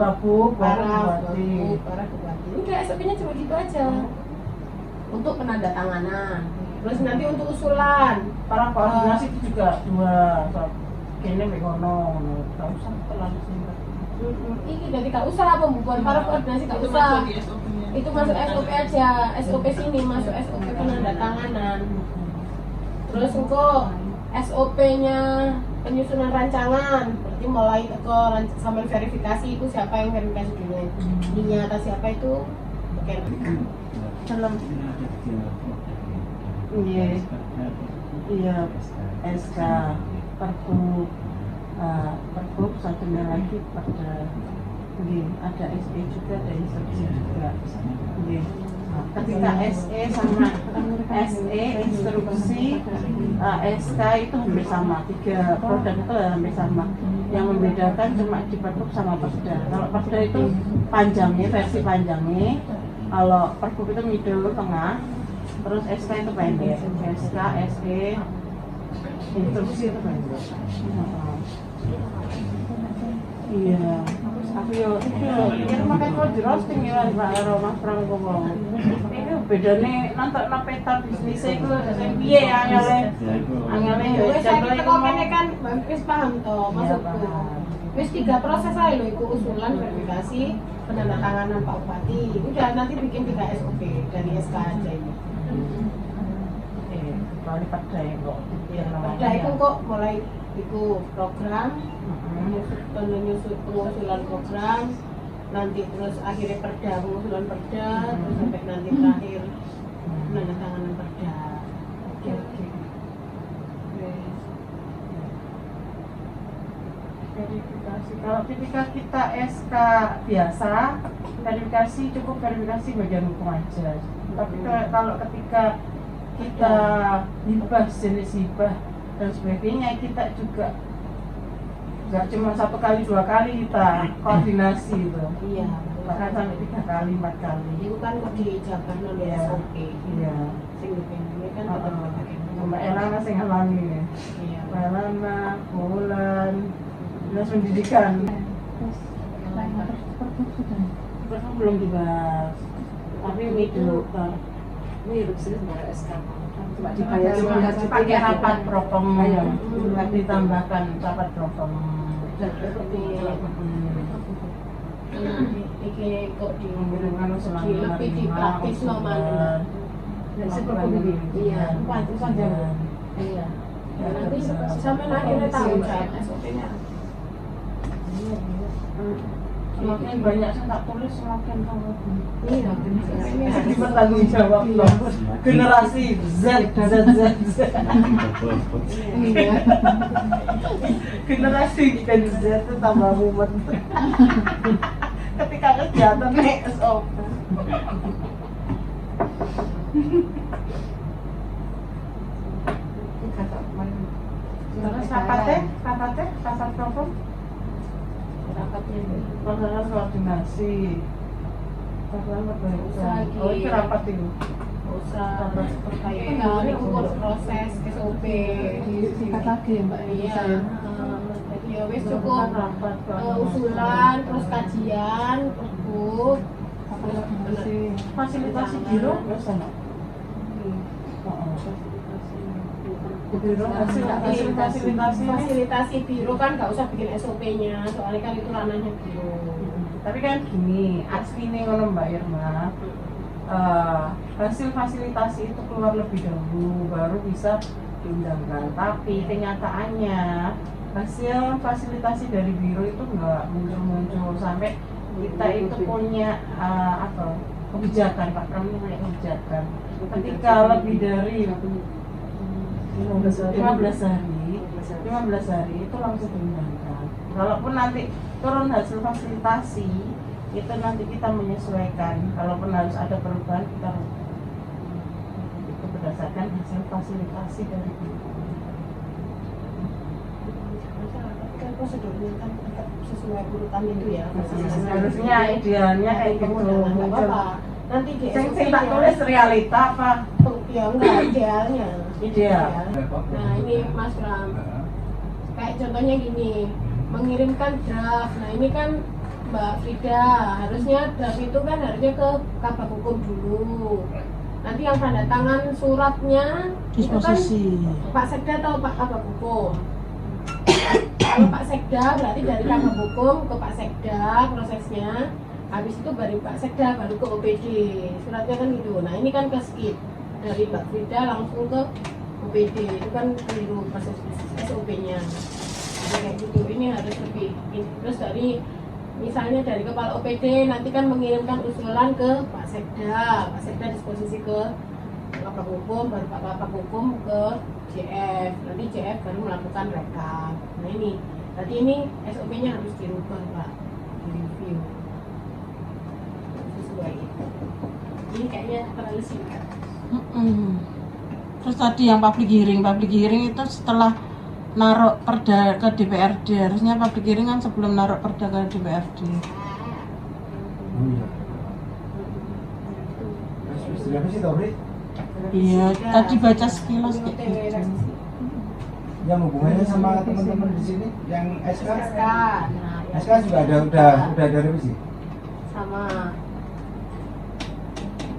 babu, paraf, bupati. para bupati. Udah SOP-nya cuma gitu aja. Untuk penandatanganan. Terus nanti untuk usulan. Para koordinasi itu juga 2, kene mek ngono, enggak usah terlalu singkat. Ini jadi gak usah pembukuan para koordinasi gak usah. Itu masuk SOP aja. SOP sini masuk SOP penandatanganan. Terus engko SOP-nya penyusunan rancangan. Berarti mulai ke sampai verifikasi itu siapa yang verifikasi dulu. Ininya atau siapa itu? Oke. Dalam iya SK Perpu Pergub, satunya lagi pada ada SE juga, ada instruksi juga. Ketika SE sama SE instruksi SK itu hampir sama, 3 produk itu hampir sama. Yang membedakan cuma di Pergub sama Perda. Kalau Perda itu panjangnya, versi panjangnya. Kalau Pergub itu middle tengah, terus SK itu pendek. SK, SE, instruksi itu pendek. Iya, aku yo ini makanya kalau di roasting ya Pak Ero Mas Prangkowo. Ini bedane nonton peta bisnis itu sing piye angele yo Wes saiki teko kene kan wis paham to maksudku. Wis 3 proses aja loh, itu usulan, verifikasi, penandatanganan Pak Bupati. Udah nanti bikin 3 SOP dari SK aja ini. Kecuali pada yang kok yang namanya. Pada itu kok mulai itu program, pengusulan program, nanti terus akhirnya perda, pengusulan perda, terus sampai nanti terakhir penandatanganan perda. Oke. Verifikasi. Kalau ketika kita SK biasa, verifikasi cukup verifikasi bagian hukum aja. Tapi kalau ketika kita hibah, jenis hibah dan sebagainya, kita juga nggak cuma 1 kali 2 kali kita koordinasi itu. Iya. Bahkan sampai 3 kali 4 kali. Itu kan kok dijabarkan oleh Iya. SOP. Iya. Sing dipendine kan tetap pakai. Mbak Elana sing ngalami ya. Iya. Mbak Elana, Bulan, dinas pendidikan. Pertama belum dibahas. Tapi itu Mirip sih sama SK. Cuma dibayar dibayar pakai rapat propam, ditambahkan rapat propam. Iki kok di Mengirimkan usulan lebih di praktis nomor. Iya, pantesan jangan. Iya. Nanti sampai akhirnya tahu jawab SOP-nya. Semakin banyak saya tak tulis semakin kamu. Iya, Jadi bertanggung jawab loh. Generasi Z. Generasi Gen Z itu tambah mumet. Ketika kegiatan naik SOP. Terus rapat propam. rapatnya Masalah koordinasi. Masalah perbaikan. Lagi. Oh, itu rapat itu. usah kayak ukur proses SOP Singkat lagi ya Mbak. iya jadi ya wis cukup usulan terus kajian terus buk Fasilitasi biro nggak sama. Biro fasilitasi biro kan nggak usah bikin SOP-nya soalnya kan itu ranahnya biro. Tapi kan gini, aslinya ngono Mbak Irma, hasil fasilitasi itu keluar lebih dahulu baru bisa diundangkan. Tapi kenyataannya hasil fasilitasi dari biro itu nggak muncul-muncul sampai kita itu punya kebijakan, Pak Pram punya kebijakan. Ketika lebih dari 15 hari itu langsung diundangkan. Walaupun nanti turun hasil fasilitasi itu nanti kita menyesuaikan. Kalaupun harus ada perubahan kita itu berdasarkan hasil fasilitasi dari biro. Kan prosedurnya kan tetap sesuai urutan itu ya. Harusnya idealnya kayak gitu. Nggak apa-apa. Nanti di Sing SOP-nya tak tulis realita apa? ya enggak idealnya. Ideal. Nah ini Mas Ram, kayak contohnya gini, mengirimkan draft. Nah ini kan Mbak Frida, harusnya draft itu kan harusnya ke Kabak Hukum dulu. Nanti yang tanda tangan suratnya itu kan Pak Sekda atau Pak Kabak Hukum. Kalau Pak Sekda berarti dari Kabak Hukum ke Pak Sekda prosesnya. Habis itu baru Pak Sekda baru ke OPD. Suratnya kan gitu. Nah ini kan ke skip dari Mbak Frida langsung ke OPD. Itu kan keliru proses SOP-nya. Jadi kayak gitu. Ini harus lebih. Terus dari misalnya dari kepala OPD nanti kan mengirimkan usulan ke Pak Sekda. Pak Sekda disposisi ke Kabak Hukum, baru Pak Kabak Hukum ke JF. Nanti JF baru melakukan rekap. Nah ini. Berarti ini SOP-nya harus dirubah Pak. Direview. Sesuai itu. Ini kayaknya terlalu singkat. Terus tadi yang public hearing itu setelah naruh perda ke DPRD, harusnya public hearing kan sebelum naruh perda ke DPRD. Apa sih Tobri? Iya, tadi baca sekilas kayak gitu. Yang hubungannya sama teman-teman di sini yang SK? SK. Nah, SK juga udah ada revisi. sama.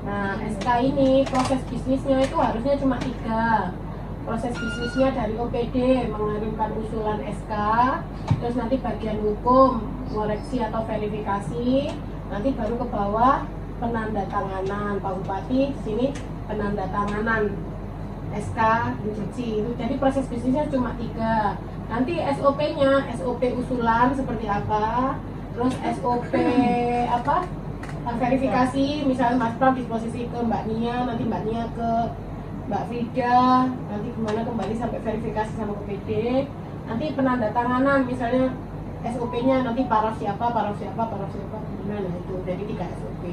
Nah, SK ini proses bisnisnya itu harusnya cuma 3. proses bisnisnya dari OPD mengirimkan usulan SK, terus nanti bagian hukum koreksi atau verifikasi, nanti baru ke bawah penandatanganan Pak Bupati, di sini penandatanganan SK instruksi itu. Jadi proses bisnisnya cuma 3. Nanti SOP-nya, SOP usulan seperti apa, terus SOP apa verifikasi, misalnya Mas Pram disposisi ke Mbak Nia, nanti Mbak Nia ke Mbak Frida, nanti gimana kembali sampai verifikasi sama OPD. Nanti penandatanganan misalnya SOP-nya nanti paraf siapa, gimana itu. Jadi 3 SOP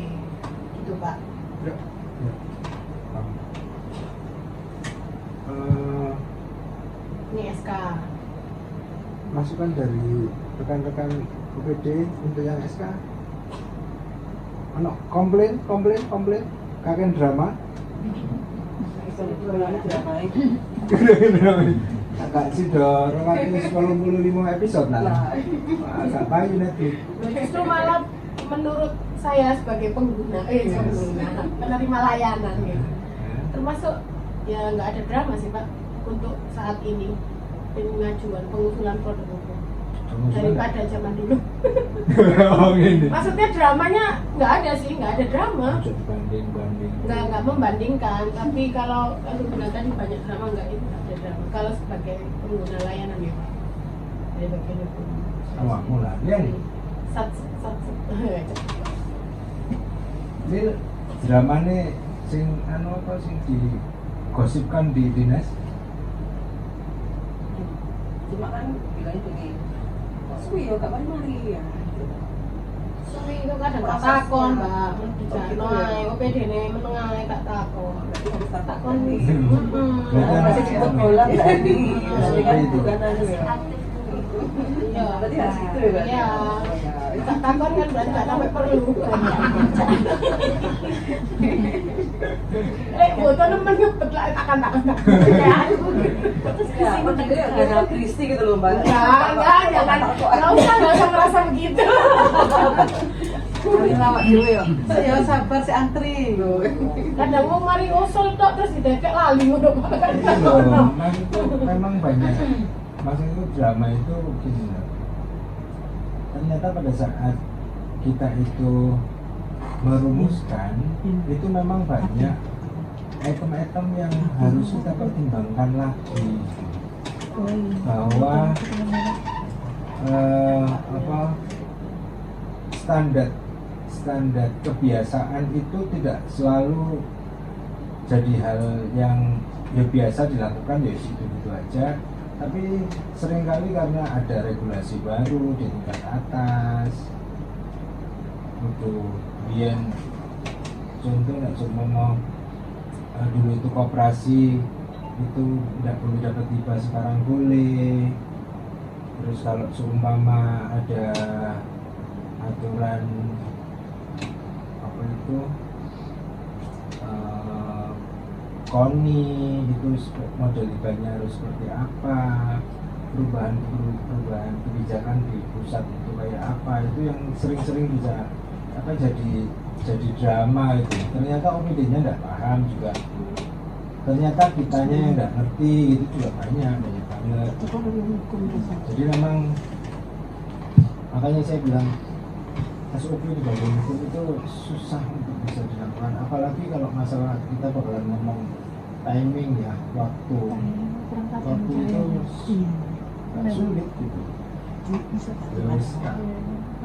gitu Pak. Ya. Ini SK. Masukan dari rekan-rekan OPD untuk yang SK. Komplain, kakek drama. Agak sudah relatif 85 episode lah. Agak baik nanti. Justru malah menurut saya sebagai pengguna, penerima layanan ya. Termasuk ya nggak ada drama sih Pak untuk saat ini pengajuan pengusulan produk hukum daripada zaman dulu. Oh, gini. Maksudnya dramanya nggak ada sih, nggak ada drama. Banding. Nggak membandingkan, tapi kalau bilang tadi banyak drama, nggak itu ada drama. Kalau sebagai pengguna layanan ya Pak, dari bagian hukum. Awak mulai nih. Sat. Ini drama nih sing apa sing digosipkan di dinas. Cuma kan bilangnya begini, kok suwi ya gak mari ya. Suwi itu kadang tak takon Mbak, dijanoy, OPD nih menengah tak takon. Berarti harus tak Takon nih. Masih jemput bola berarti. Berarti kan itu. bukan anu ya. Iya, Berarti harus itu ya, Mbak? iya. Tak takon kan berarti tak sampai perlu. Foto nemen ngebet lah takkan. Terus ya, apa juga ya gara Kristi gitu loh Mbak. Jangan usah merasa begitu. Hari lawak dhewe ya. Ya sabar si antri lho. Kadang mau mari usul tok terus didekek lali ngono Pak. Ini loh, mas itu memang banyak. Mas itu drama itu gini loh. Ternyata pada saat kita itu merumuskan itu memang banyak item-item yang harus kita pertimbangkan lagi bahwa standar kebiasaan itu tidak selalu jadi hal yang ya biasa dilakukan ya gitu aja, tapi seringkali karena ada regulasi baru di tingkat atas untuk biar contoh nggak cuma mau dulu itu koperasi itu tidak boleh dapat hibah, sekarang boleh. Terus kalau seumpama ada aturan apa itu KONI itu model hibahnya harus seperti apa, perubahan kebijakan di pusat itu kayak apa, itu yang sering-sering bisa apa jadi drama itu. Ternyata OPD-nya nggak paham juga, ternyata kitanya yang nggak ngerti itu juga banyak banget. Jadi memang makanya saya bilang SOP di bagian hukum itu susah untuk bisa dilakukan, apalagi kalau masalah kita bakalan ngomong timing ya, waktu itu nggak sulit gitu. Terus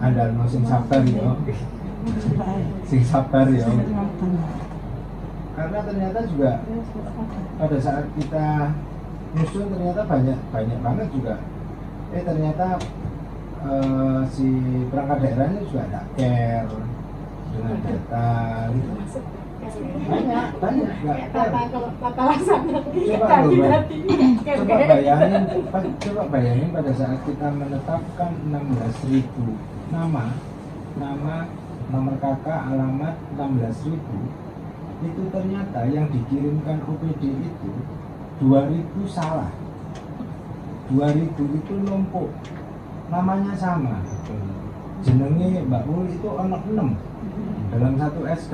andal mau sing sabar ya, sing sabar ya, karena ternyata juga pada saat kita nyusun ternyata banyak banget juga ternyata si perangkat daerahnya juga ada care dengan data gitu. banyak nggak care. Tata laksana Coba bayangin pada saat kita menetapkan 16.000 nama, nomor KK, alamat 16.000, itu ternyata yang dikirimkan OPD itu 2.000 salah, 2.000 itu numpuk, namanya sama, jenenge Mbak Ul itu ono 6 dalam satu SK,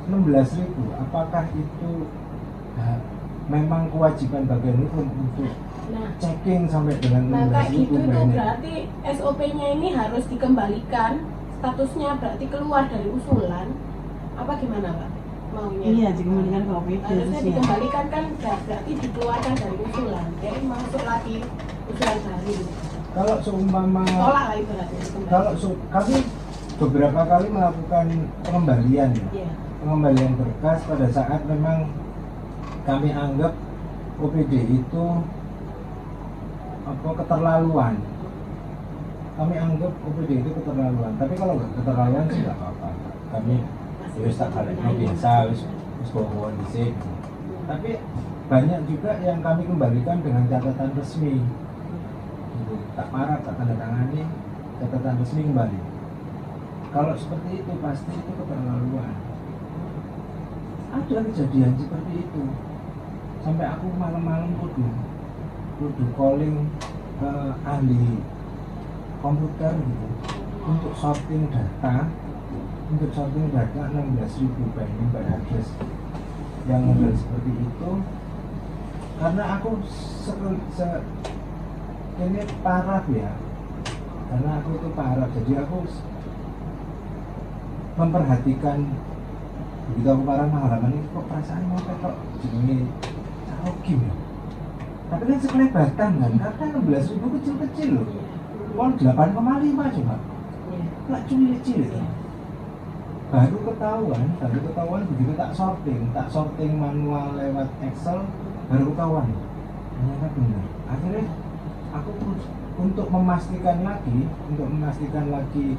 16.000. Apakah itu memang kewajiban bagian hukum untuk Nah, checking sampai dengan kayak 16.000 gitu tuh Mbak ini. berarti SOP-nya ini harus dikembalikan, statusnya berarti keluar dari usulan apa gimana Pak? Maunya? Iya, dikembalikan ke OPD Harusnya harusnya. dikembalikan kan berarti dikeluarkan dari usulan, jadi masuk lagi usulan baru. Kalau seumpama Tolak lah ibaratnya dikembalikan. kalau kami beberapa kali melakukan pengembalian ya. Iya. Pengembalian berkas pada saat memang kami anggap OPD itu keterlaluan. Kami anggap OPD itu keterlaluan. Tapi kalau nggak keterlaluan sih nggak apa-apa. Kami wis tak balik biasa, wis bawa di sini. Tapi banyak juga yang kami kembalikan dengan catatan resmi. Gitu. Tak parah, tak tanda tangani, catatan resmi kembali. Kalau seperti itu pasti itu keterlaluan. Ada kejadian seperti itu. Sampai aku malam-malam kudu calling ke ahli komputer gitu untuk sorting data 16.000 banyak address yang model seperti itu, karena aku ini parah ya, karena aku itu parah, jadi aku memperhatikan begitu aku parah halaman ini kok perasaan mau kok jenenge Oke, tapi kan sekelebatan kan, karena 16.000 kecil-kecil loh, uang 8,5 cuma, nggak kecil itu. Baru ketahuan begitu tak sorting manual lewat Excel, baru ketahuan. Ternyata benar. Akhirnya aku untuk memastikan lagi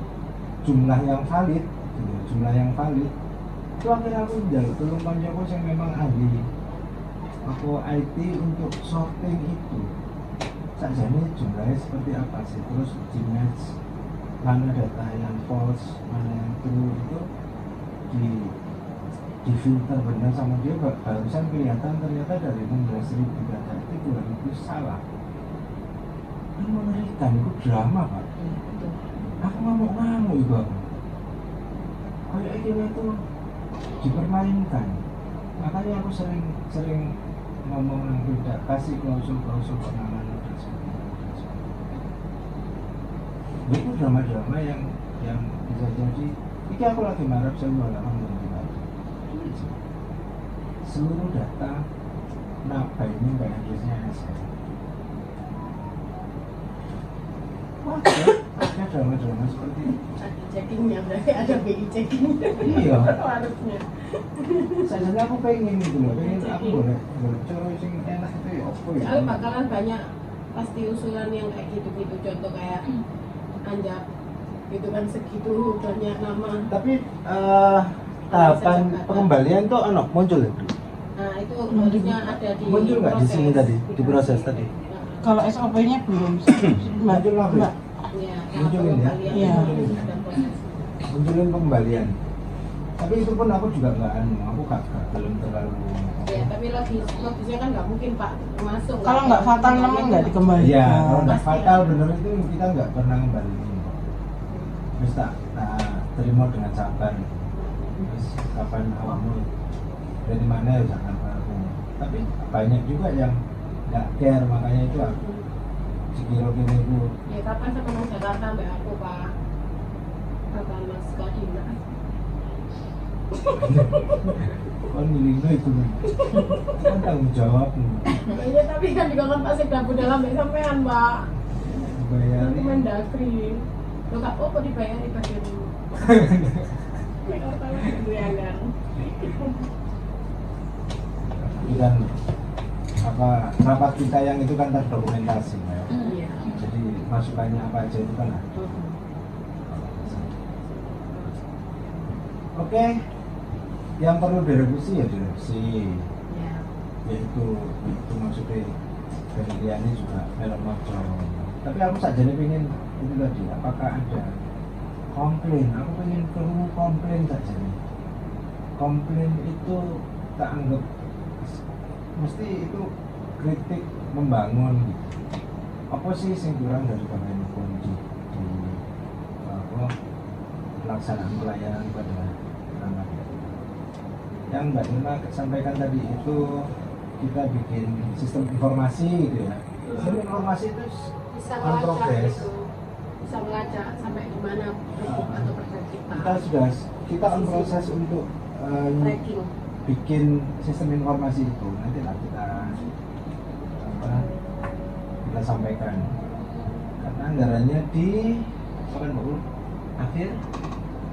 jumlah yang valid, itu akhirnya aku njaluk tolong koncoku yang memang ahli aku IT untuk sorting itu. Sajane jumlahnya seperti apa sih, terus di match mana data yang false, mana yang true, itu di filter benar sama dia. Barusan kelihatan ternyata dari 16.000 data itu 2.000 salah. Ini mengerikan, itu drama Pak. Aku ngamuk itu kayak gini itu dipermainkan. Makanya aku sering ngomong yang tidak, kasih klausul penanganan dan sebagainya. Itu drama-drama yang bisa jadi. Ini aku lagi marah sama alhamdulillah. Seluruh data naba ini nggak addressnya SL. Ada drama-drama seperti itu. Ada checkingnya, berarti ada BI checking. Iya. Harusnya. Sajane aku pengen gitu loh, aku boleh cara sing enak itu ya apa ya. Soalnya bakalan banyak pasti usulan yang kayak gitu-gitu, contoh kayak anjak gitu kan, segitu banyak nama. Tapi tahapan pengembalian tuh muncul ya? Nah itu harusnya ada di Muncul nggak di sini tadi, di proses tadi? Kalau SOP-nya belum. Muncul lah, Mbak. Ya, Munculin ya? Iya. Munculin pengembalian. Tapi itu pun aku juga nggak aku belum terlalu. Ya, tapi logisnya kan nggak mungkin Pak masuk. Kalau nggak fatal memang nggak dikembalikan. Iya, kalau nggak fatal bener itu kita nggak pernah ngembaliin. Terus tak terima dengan sabar. Terus kapan awakmu dari mana ya jangan aku. Tapi banyak juga yang nggak care, makanya itu aku sekira gini itu. Ya kapan sama Mas Jakarta mbak aku Pak? Kapan Mas Kadina? Kan milihnya itu kan tanggung jawab Iya tapi kan juga kan pasti gabung dalam sampean Mbak. bayar Aku Mendagri. Lo kak kok dibayari bagian dulu? Jakarta itu ya kan. itu kan apa rapat kita yang itu kan terdokumentasi ya. Iya. Jadi masukannya apa aja itu kan ada. Oke, yang perlu direvisi ya direvisi, Ya. yaitu itu maksudnya dari ini juga melok mojo. Tapi aku saja pengen itu tadi, apakah ada komplain? Aku pengen perlu komplain saja nih. Komplain itu tak anggap mesti itu kritik membangun gitu. Apa sih yang kurang dari bagian hukum di pelaksanaan pelayanan pada anak? Yang Mbak Nina sampaikan tadi itu kita bikin sistem informasi gitu ya. Sistem informasi itu Bisa on melacak progress. gitu. Bisa melacak sampai di mana produk atau produk kita. Kita on proses untuk Tracking. bikin sistem informasi itu. Nanti lah kita sampaikan. Karena anggarannya di kapan Bu? Akhir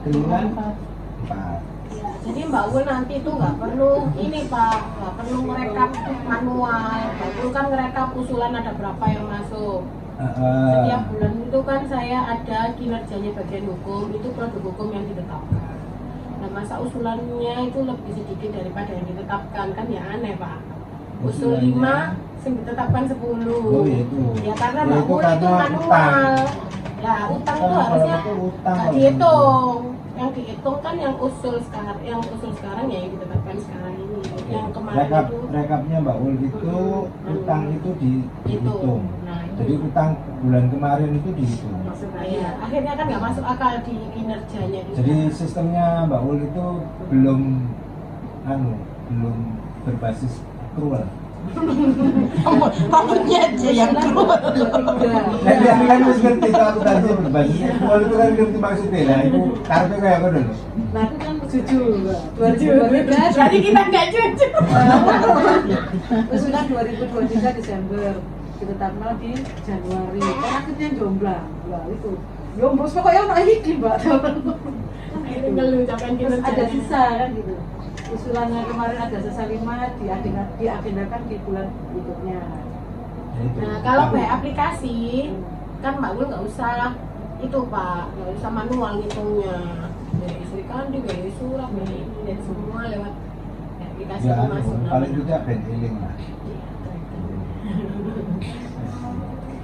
triwulan 4. Ya, jadi Mbak Ul nanti itu nggak perlu ini Pak, nggak perlu merekap manual. Mbak Ul kan merekap usulan ada berapa yang masuk. Setiap bulan itu kan saya ada kinerjanya bagian hukum, itu produk hukum yang ditetapkan. Nah masa usulannya itu lebih sedikit daripada yang ditetapkan, kan ya aneh Pak. Usul 5, yang ditetapkan 10. Oh itu. Ya karena Ya, Mbak itu Ul itu karena manual. Ya utang itu harusnya nggak dihitung. Yang dihitung kan yang usul sekarang ya yang ditetapkan sekarang ini. Yang kemarin itu rekapnya Mbak Ul itu utang itu dihitung. Nah, itu. Jadi utang bulan kemarin itu dihitung. Iya, akhirnya kan nggak masuk akal di kinerjanya juga. Jadi sistemnya Mbak Ul itu belum berbasis accrual. Rambutnya aja yang keluar. Nah, dia kan harus ngerti kalau akuntansi berbasis accrual itu kan ngerti maksudnya. Nah, itu kartu kayak apa dulu? Nah itu kan jujur 2023 Jadi kita nggak jujur. usulan 2023 Desember ditetapkan di Januari kan akhirnya jomblang. Wah itu jomblos pokoknya orang ini Mbak. Akhirnya ngeluh capek Terus kinerja. ada sisa kan gitu. Usulannya kemarin ada sisa 5 diagendakan di bulan berikutnya. Nah, kalau pakai aplikasi kan Mbak Ul nggak usah itu Pak, nggak usah manual ngitungnya. Dari istri kan dari surat dari ini dan semua lewat aplikasi Ya, itu masuk. paling tidak bendeling lah.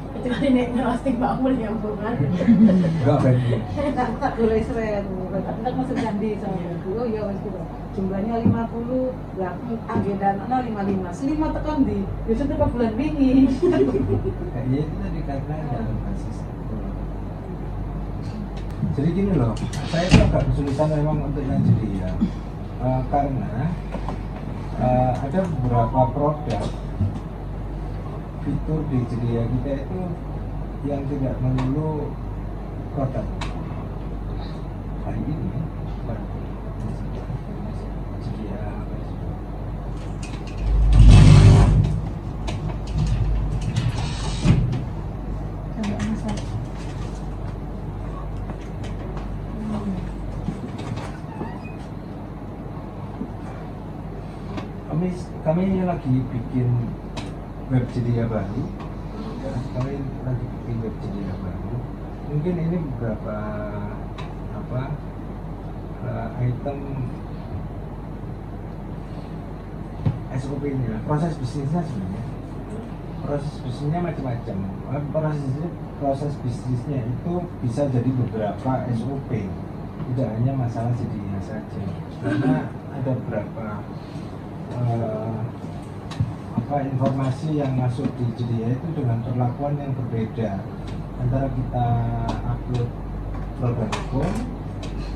Kecuali naik ngerosting Mbak Ul yang bukan. Enggak bendeling. Tak boleh seren, tak masuk candi sama itu. Oh iya mas gitu. Jumlahnya 50, lah agenda 55. Selima tekan di, biasanya tekan bulan ini. Kayaknya itu tadi karena ada berbasis accrual. Jadi gini loh, saya itu agak kesulitan memang untuk yang jadi ya, karena ada beberapa produk fitur di Jedia kita itu yang tidak melulu produk hari ini bukan Jedia kami lagi bikin web Jedia baru. Kami lagi bikin web Jedia baru. Mungkin ini beberapa item SOP-nya, proses bisnisnya sebenarnya. Proses bisnisnya macam-macam. Proses bisnisnya itu bisa jadi beberapa SOP. Tidak hanya masalah Jedia saja. Karena ada beberapa informasi yang masuk di Jedia itu dengan perlakuan yang berbeda antara kita upload produk hukum,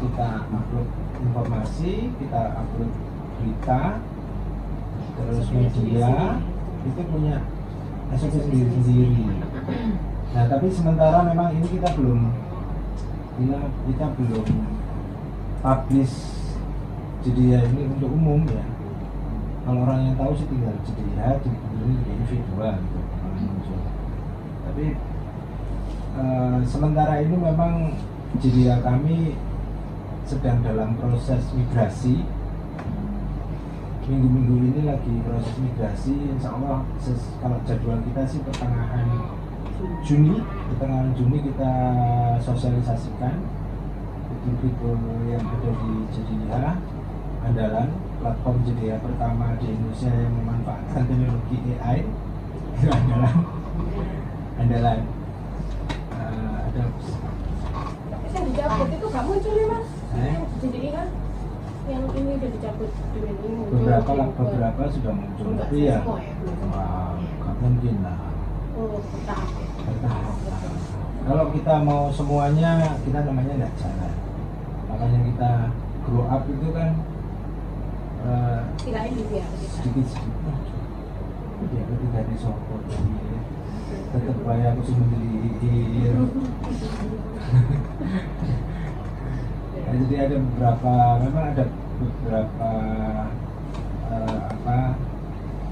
kita upload informasi, kita upload berita, terus media itu punya SOP sendiri-sendiri. Nah tapi sementara memang ini kita belum publish Jedia ini untuk umum ya. Kalau orang yang tahu sih tinggal Jedia, ini individual gitu. Tapi sementara ini memang Jedia kami sedang dalam proses migrasi. Minggu-minggu ini lagi proses migrasi. Insya Allah kalau jadwal kita sih pertengahan Juni kita sosialisasikan fitur-fitur yang ada di Jedia andalan, platform Jedia pertama di Indonesia yang memanfaatkan teknologi AI. Itu andalan ada Yang dicabut itu nggak muncul ya Mas? Eh? Jadi kan yang ini udah dicabut dengan ini muncul. beberapa sudah muncul, Enggak tapi ya semua ya, belum. nggak mungkin lah. Oh, bertahap ya. Bertahap. Kalau kita mau semuanya, kita namanya nggak jalan. Makanya kita grow up itu kan Kirain gitu ya kita. sedikit-sedikit. ya ketika di Soko tetap bayar aku sendiri. Ya, jadi ada beberapa, memang ada beberapa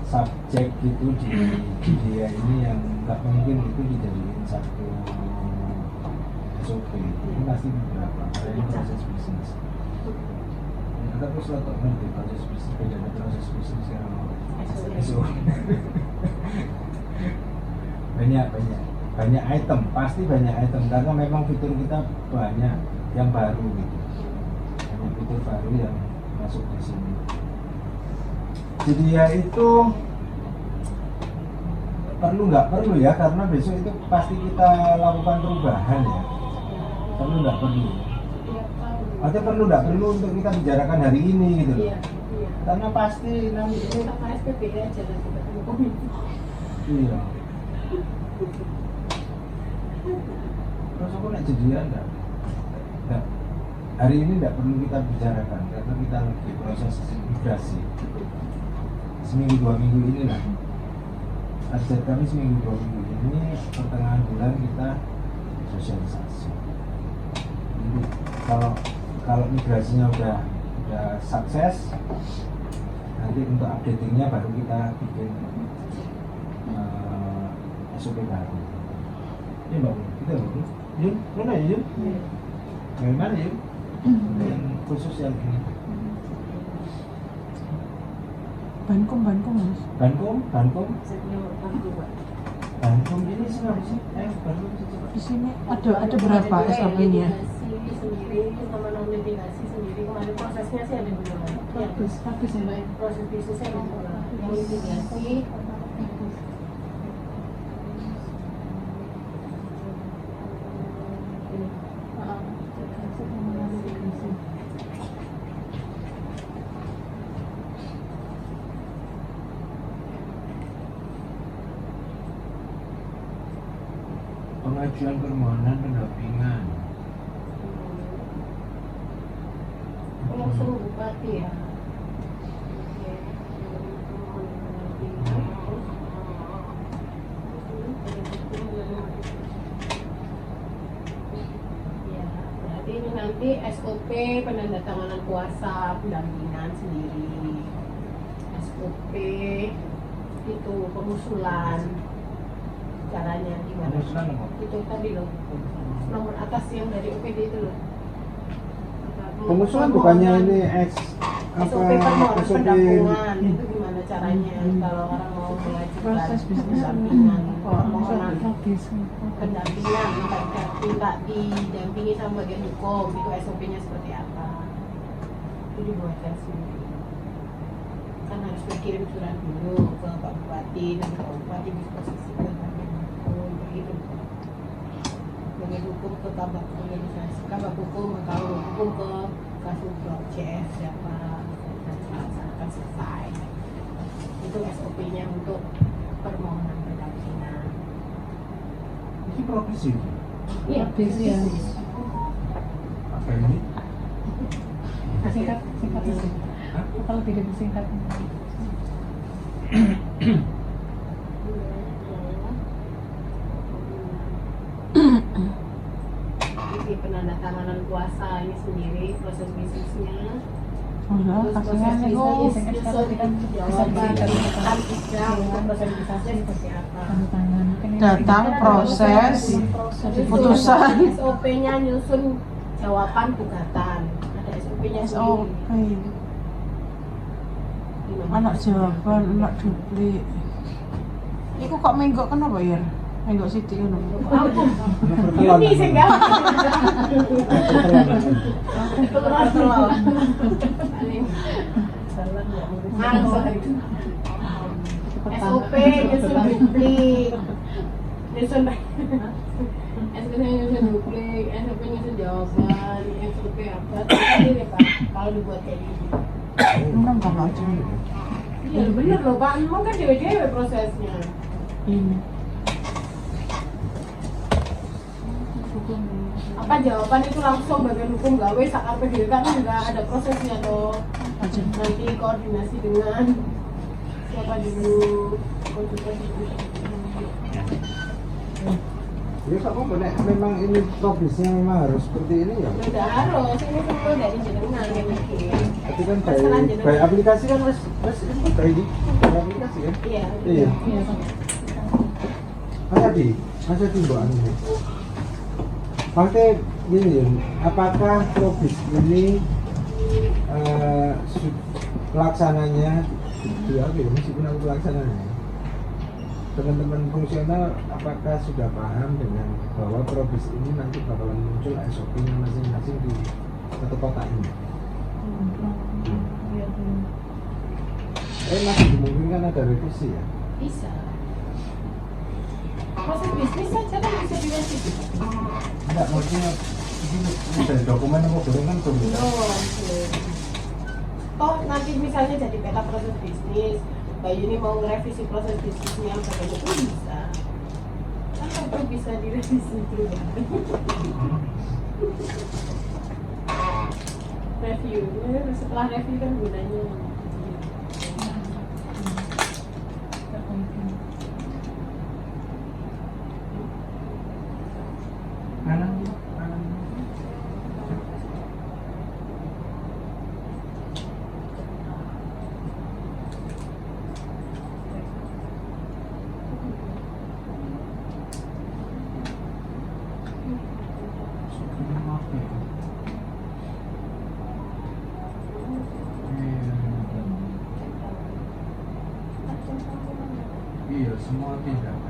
subjek gitu di dia ini yang nggak mungkin itu dijadiin satu SOP. Itu pasti beberapa, karena ini proses bisnis. Kita terus letak nanti proses bisnis, beda proses bisnis yang SOP. banyak item, pasti banyak item karena memang fitur kita banyak yang baru gitu. Banyak fitur baru yang masuk di sini. Jadi ya itu perlu nggak perlu ya, karena besok itu pasti kita lakukan perubahan ya. Perlu nggak perlu? Atau perlu nggak perlu untuk kita bicarakan hari ini gitu loh. Iya. Karena pasti nanti itu Sama SPP aja lah kita ketemu. iya. Terus aku nak jadian enggak? Hari ini tidak perlu kita bicarakan karena kita lagi proses migrasi. Seminggu 2 minggu ini lah. Target kami seminggu 2 minggu ini pertengahan bulan kita sosialisasi. Jadi kalau migrasinya udah sukses, nanti untuk updatingnya baru kita bikin SOP baru. Ini mbak, kita loh. Yuk, mana ya yuk? Bagaimana yuk? Yang khusus yang ini. Bankum mas. Bankum ini sih nggak sih? Baru Di sini ada berapa SOP-nya? Sendiri sama notifikasi sendiri. Kemarin prosesnya sih ada dua. Bagus ya mbak. Proses bisnisnya ada dua. Yang mitigasi pengajuan permohonan pendampingan. langsung bupati ya. Ya, berarti ini nanti SOP penandatanganan kuasa pendampingan sendiri. SOP itu pengusulan caranya gimana? Pengusulan apa? Itu tadi loh, nomor atas yang dari OPD itu loh. Pengusulan bukannya ini SOP permohonan pendampingan itu gimana caranya kalau orang mau mengajukan Proses bisnis pendampingan permohonan permohonan pendampingan minta didampingi sama bagian hukum itu SOP-nya seperti apa, itu dibuatkan sendiri kan harus berkirim surat dulu ke Pak Bupati dan Pak Bupati disposisi ke bagian hukum begitu, bagian hukum ke kabak organisasi, kabak hukum kalau hukum ke Kasubag CS siapa dan akan selesai. Itu SOP-nya untuk permohonan pendampingan. Ini profesi. Iya, Profesi ya. Apa ini? Singkat aja. Kalau tidak disingkat. Jadi penandatanganan kuasa ini sendiri proses bisnisnya. Udah, Terus kasihan proses nih. bisnis jawaban untuk proses bisnisnya seperti apa. Datang, proses, putusan. SOP-nya nyusun jawaban gugatan. Ada SOP-nya SOP. sendiri. Gimana? Anak jawaban, anak duplik. Iku kok menggok kenapa ya? Menggok Siti kan. Ini sih enggak. Telur. SOP nyusun duplik. Nyusun duplik, SOP nyusun jawaban, SOP apa? Ini Pak, kalau dibuat kayak gini. Enam kalau aja. Iya bener loh Pak, emang kan dewe-dewe prosesnya. Ini. Apa jawaban itu langsung bagian hukum gawe saat PDW kan enggak ada prosesnya toh. Nanti koordinasi dengan siapa dulu, konsultasi Ya kamu boleh, memang ini progresnya memang harus seperti ini ya. Udah harus, ini semua dari jenengan yang bikin. Tapi kan Terserah by jenengan. aplikasi kan wes ini by aplikasi kan. Iya. Iya. Masa di mbak anu. Maksudnya gini ya, apakah progres ini pelaksananya di apa ya, meskipun aku pelaksananya teman-teman fungsional apakah sudah paham dengan bahwa progres ini nanti bakalan muncul SOP-nya masing-masing di satu kota ini? Masih dimungkinkan ada revisi ya? Bisa. Proses bisnis saja kan bisa direvisi. Enggak, maksudnya ini dari dokumen yang belum kan belum bisa. Toh nanti misalnya jadi peta proses bisnis, Mbak Yuni mau ngerevisi proses bisnisnya bagaimana itu bisa. Kan itu bisa direvisi juga. Review, setelah review kan gunanya. Kanan. Iya, semua tindakan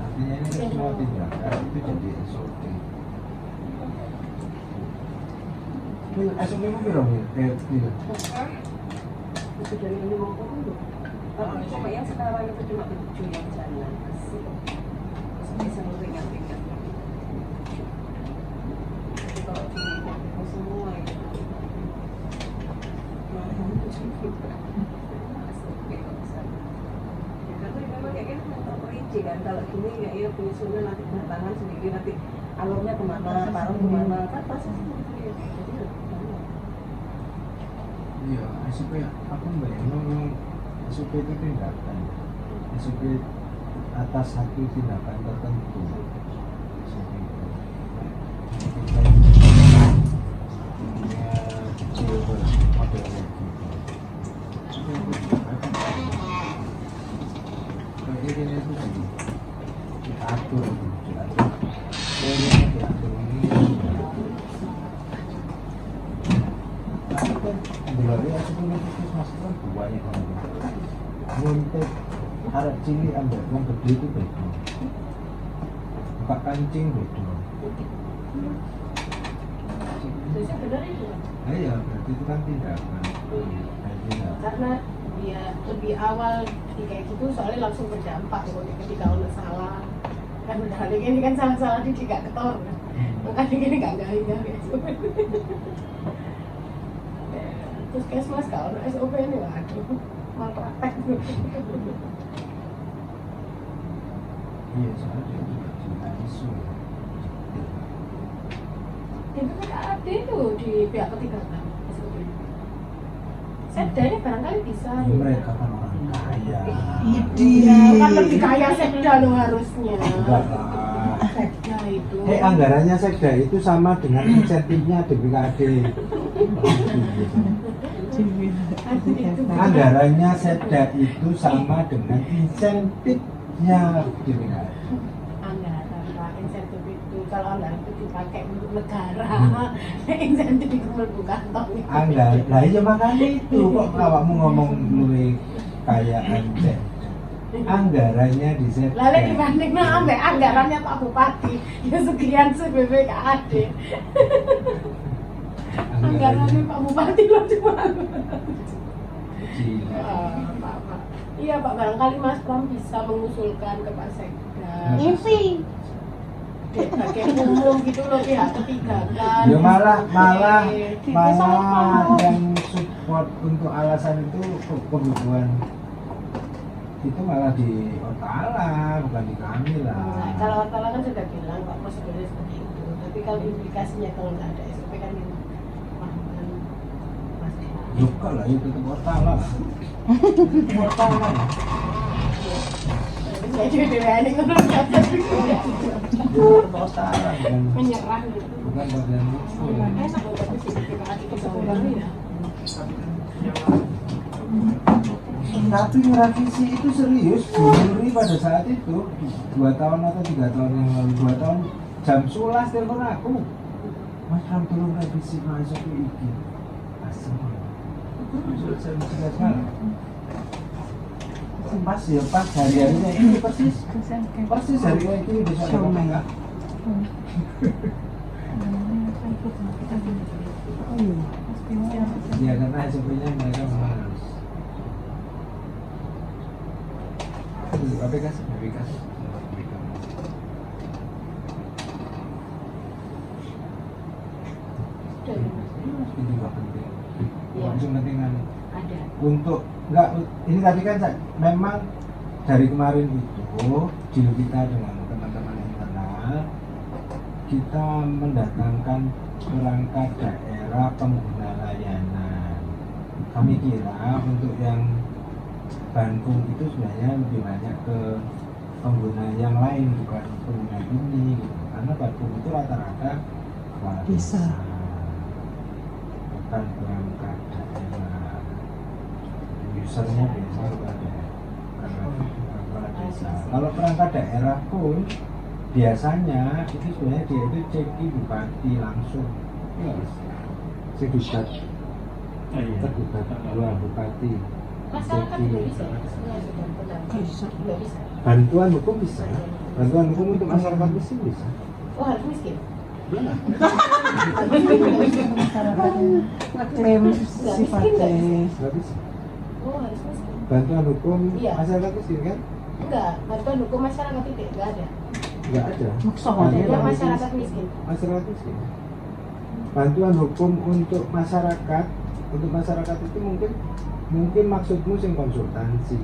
artinya ini kan semua tindakan itu jadi SOP. Ini SOP itu berapa ya? Kayak gitu. Itu dari ini mau dulu. Cuma yang sekarang itu cuma 7 yang jalan. Bisa ringan-ringan. Tapi kalau di semua itu kan kalau gini nggak ya penyusunan nanti tangan sendiri nanti alurnya kemana, taruh kemana kan proses seperti itu. Iya, SOP aku bayangin SOP itu tindakan. SOP atas satu tindakan tertentu. SOP itu. Kita kecil modelnya gitu. Kayak ini itu tadi kita atur diatur. Diatur ini. Mulai aku punya bisnis masalah banyak orang. Untuk arah cilik ambil yang gede itu beda. Buka kancing beda. Bisa benar itu. Iya, berarti itu kan tindakan. Karena dia lebih awal kayak gitu soalnya langsung berdampak ketika ono salah. Kan udah ini kan salah-salah di gak ketor. Makanya gini gak gitu. Terus kesmas kalau SOP ini waduh mal praktek. Iya, soalnya juga isu. Itu kan ada itu di pihak ketiga kan SOP. Sekda ini barangkali bisa. Mereka kan orang kaya. Iya, kan lebih kaya Sekda loh harusnya. Enggak lah. Sekda itu. Anggarannya Sekda itu sama dengan insentifnya DPKD. Anggarannya Sekda itu sama dengan insentifnya DPKD. Anggaran Pak, insentif itu kalau anggaran itu dipakai untuk negara, insentif itu melbu kantong. Anggaran, lah iya makanya itu kok awakmu ngomong luwe kayak Sekda. Anggarannya di Sekda. Lalu dibanding ambek anggarannya Pak Bupati, ya sekian BPKD. Anggarannya Pak Bupati loh cuma. Pak. Iya Pak, barangkali Mas Pram bisa mengusulkan ke Pak Sekda. Isi. Kayak umum gitu loh pihak ketiga kan. Ya malah yang support untuk alasan itu kebutuhan itu malah di Otala, bukan di kami lah. Nah, kalau Otala kan sudah bilang Pak prosedurnya seperti itu. Tapi kalau implikasinya kalau nggak ada SOP kan ini paham Mas. Luka lah itu tetap Otala. Otala. Jadi Jadi DWN itu kota bukan menyerah gitu. bukan bagian hukum. Enak loh tapi sih kita kasih keseluruhan ya. Tapi revisi itu serius, Bu Nuri pada saat itu 2 tahun atau 3 tahun yang lalu, 2 tahun jam 11 telepon aku, Mas Ram tolong revisi masuk ke iki. Asem. Saya mesti sekarang. Pas ya pas hari-harinya ini persis hari ini bisa dapat enggak? Ya karena SOP-nya mereka harus aplikasi. Itu juga penting. Langsung pentingan Ada. untuk enggak ini tadi kan memang dari kemarin itu deal kita dengan teman-teman internal kita mendatangkan perangkat daerah pengguna layanan. Kami kira untuk yang Bandung itu sebenarnya lebih banyak ke pengguna yang lain bukan pengguna ini gitu. Karena Bandung itu rata-rata kepala desa, bukan perangkat daerah. Usernya biasa kepada kepala desa. Kalau perangkat daerah pun biasanya itu sebenarnya dia itu cek di bupati langsung. Yes. Sekitar tergugat dua bupati. Masyarakat juga bisa. Nggak bisa. Bantuan hukum bisa. Bantuan hukum untuk masyarakat miskin bisa. Oh harus miskin. Iya. Klaim sifatnya. Nggak bisa. Oh harus miskin. Bantuan hukum Iya. masyarakat miskin kan? Enggak, bantuan hukum masyarakat itu enggak ada. Nggak ada. Maksudnya Ada Bantuan masyarakat miskin. masyarakat miskin. Bantuan hukum untuk masyarakat itu mungkin maksudmu sing konsultasi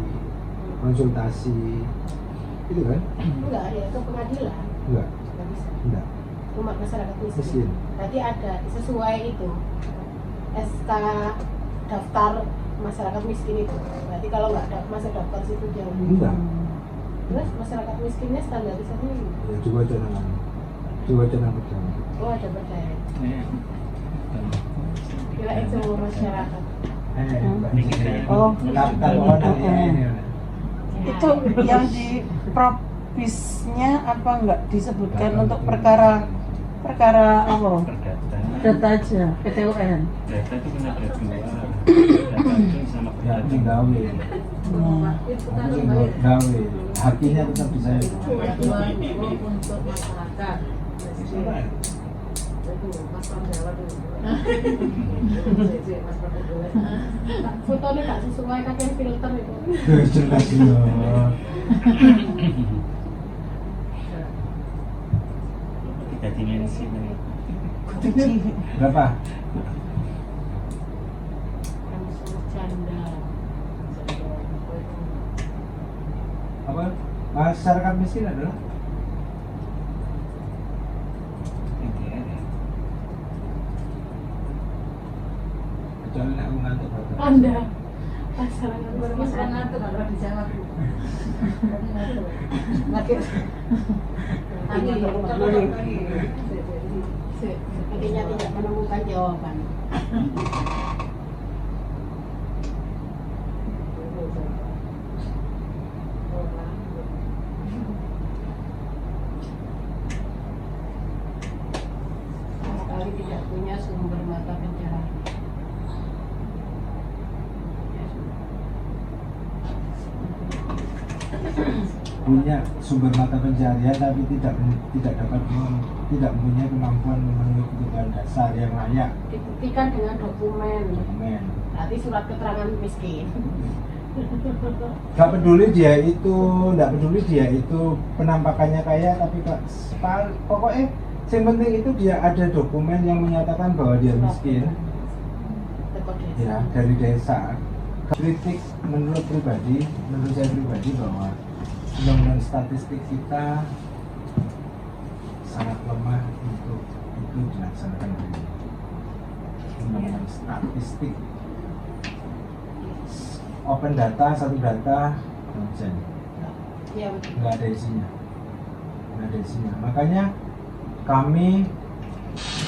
itu kan? Enggak, ya ke pengadilan. Enggak. Enggak bisa. Enggak. Cuma masyarakat miskin. Miskin. Berarti ada sesuai itu SK daftar masyarakat miskin itu. Berarti kalau nggak ada masuk daftar situ dia. Enggak. Terus masyarakat miskinnya standarisasinya gimana? Ya, coba aja nama. Oh ada berdaya. Kirain semua masyarakat. Oh. Daftar orang ini. itu yang di propisnya apa enggak disebutkan untuk perkara apa? Data aja, PTUN. Data itu kan ada 2. Data itu sama Ya, data. gawe. Gawe. Hakinya tetap di saya. Bantuan untuk masyarakat. Mas Pram Jawa dulu. Mas Pram dulu. Fotonya tak sesuai kakek filter itu. Jelas ya. 3 dimensi nih. Berapa? Langsung janda. Apa? Masyarakat miskin adalah kecuali nek aku ngantuk Bapak. Anda masyarakat Mas Pram ngantuk nggak pernah dijawab. Makin Akhirnya tidak menemukan jawaban. Sama sekali tidak punya sumber mata pencaharian. punya sumber mata pencaharian tapi tidak mempunyai kemampuan memenuhi kebutuhan dasar yang layak. Dibuktikan dengan dokumen. Dokumen. Berarti surat keterangan miskin. Gak peduli dia itu penampakannya kaya tapi pokoknya yang penting itu dia ada dokumen yang menyatakan bahwa dia miskin Tekok desa. ya dari desa. Kritik menurut saya pribadi bahwa undang-undang statistik kita sangat lemah untuk itu dilaksanakan hari ini. Undang-undang statistik open data, satu data, nonsen. Iya betul. nggak ada isinya, nggak ada isinya. Makanya kami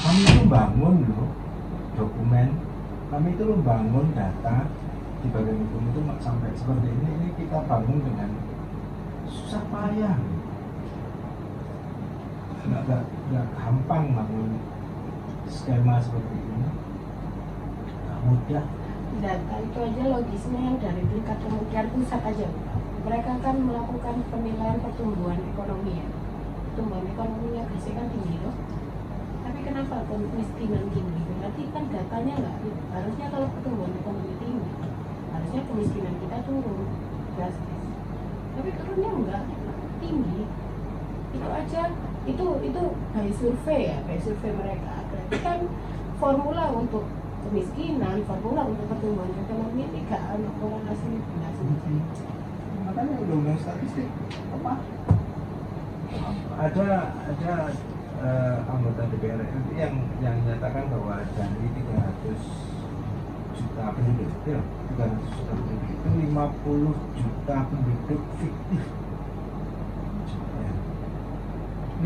itu bangun loh dokumen, kami itu membangun data di bagian hukum itu sampai seperti ini kita bangun dengan susah payah, nggak gampang bangun skema seperti ini, nggak mudah. Data itu aja logisnya yang dari tingkat kementerian pusat aja. Mereka kan melakukan penilaian pertumbuhan ekonomi ya. Pertumbuhan ekonominya Gresik kan tinggi loh. Tapi kenapa kemiskinan tinggi? Berarti kan datanya nggak. Harusnya kalau pertumbuhan ekonomi tinggi, harusnya kemiskinan kita turun drastis. Tapi turunnya enggak, tinggi. Itu aja, itu by survei ya, by survei mereka. Berarti kan formula untuk kemiskinan, formula untuk pertumbuhan ekonomi ini gak ada korelasi benar. Makanya undang-undang statistik apa? Ada anggota DPR RI yang menyatakan bahwa dari 300 juta penduduk, ya, 300 juta penduduk itu 50 juta penduduk fiktif.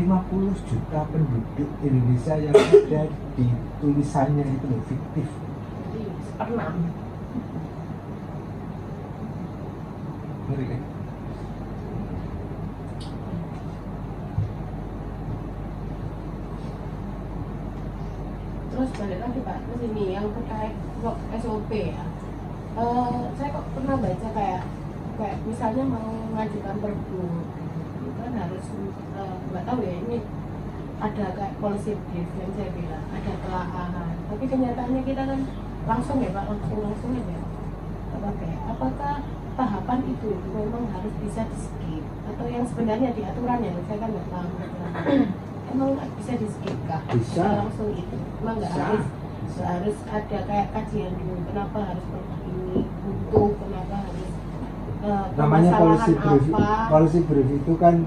50 juta penduduk Indonesia yang ada di tulisannya itu loh, fiktif. Jadi seperenam. Ngeri kan? Terus balik lagi Pak ke sini yang terkait SOP ya. Saya kok pernah baca kayak misalnya mau mengajukan perbu itu kan harus nggak tahu ya, ini ada kayak policy brief yang saya bilang ada telaah, tapi kenyataannya kita kan langsung ya Pak, langsung aja. Apakah tahapan itu memang harus bisa di skip atau yang sebenarnya di aturannya saya kan nggak tahu. Emang bisa di skip kah? Bisa. Langsung itu emang nggak Bisa. harus ada kayak kajian dulu kenapa harus ini butuh, kenapa harus Namanya policy brief. apa. Policy brief itu kan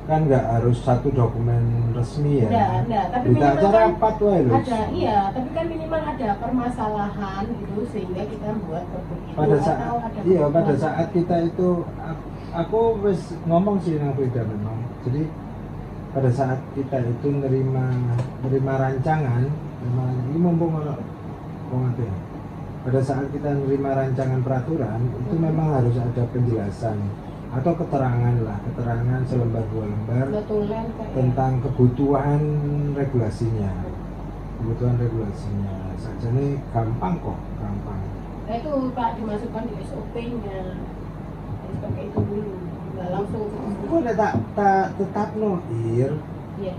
nggak harus satu dokumen resmi ya. Enggak, tapi Berita minimal acara kan apa tuh ya, ada, iya, tapi kan minimal ada permasalahan gitu sehingga kita buat perbu itu Pada saat atau ada iya pada kebutuhan. saat kita itu aku wis ngomong sih nang Frida memang. Jadi pada saat kita itu nerima rancangan, ini mumpung ono wong akeh. Pada saat kita nerima rancangan peraturan itu memang harus ada penjelasan atau keterangan selembar dua lembar Betulan kayak tentang kebutuhan regulasinya. Saja nih gampang kok, gampang. nah itu Pak dimasukkan di SOP-nya harus pakai itu dulu, nggak langsung Kok udah tak tetap no ir. iya.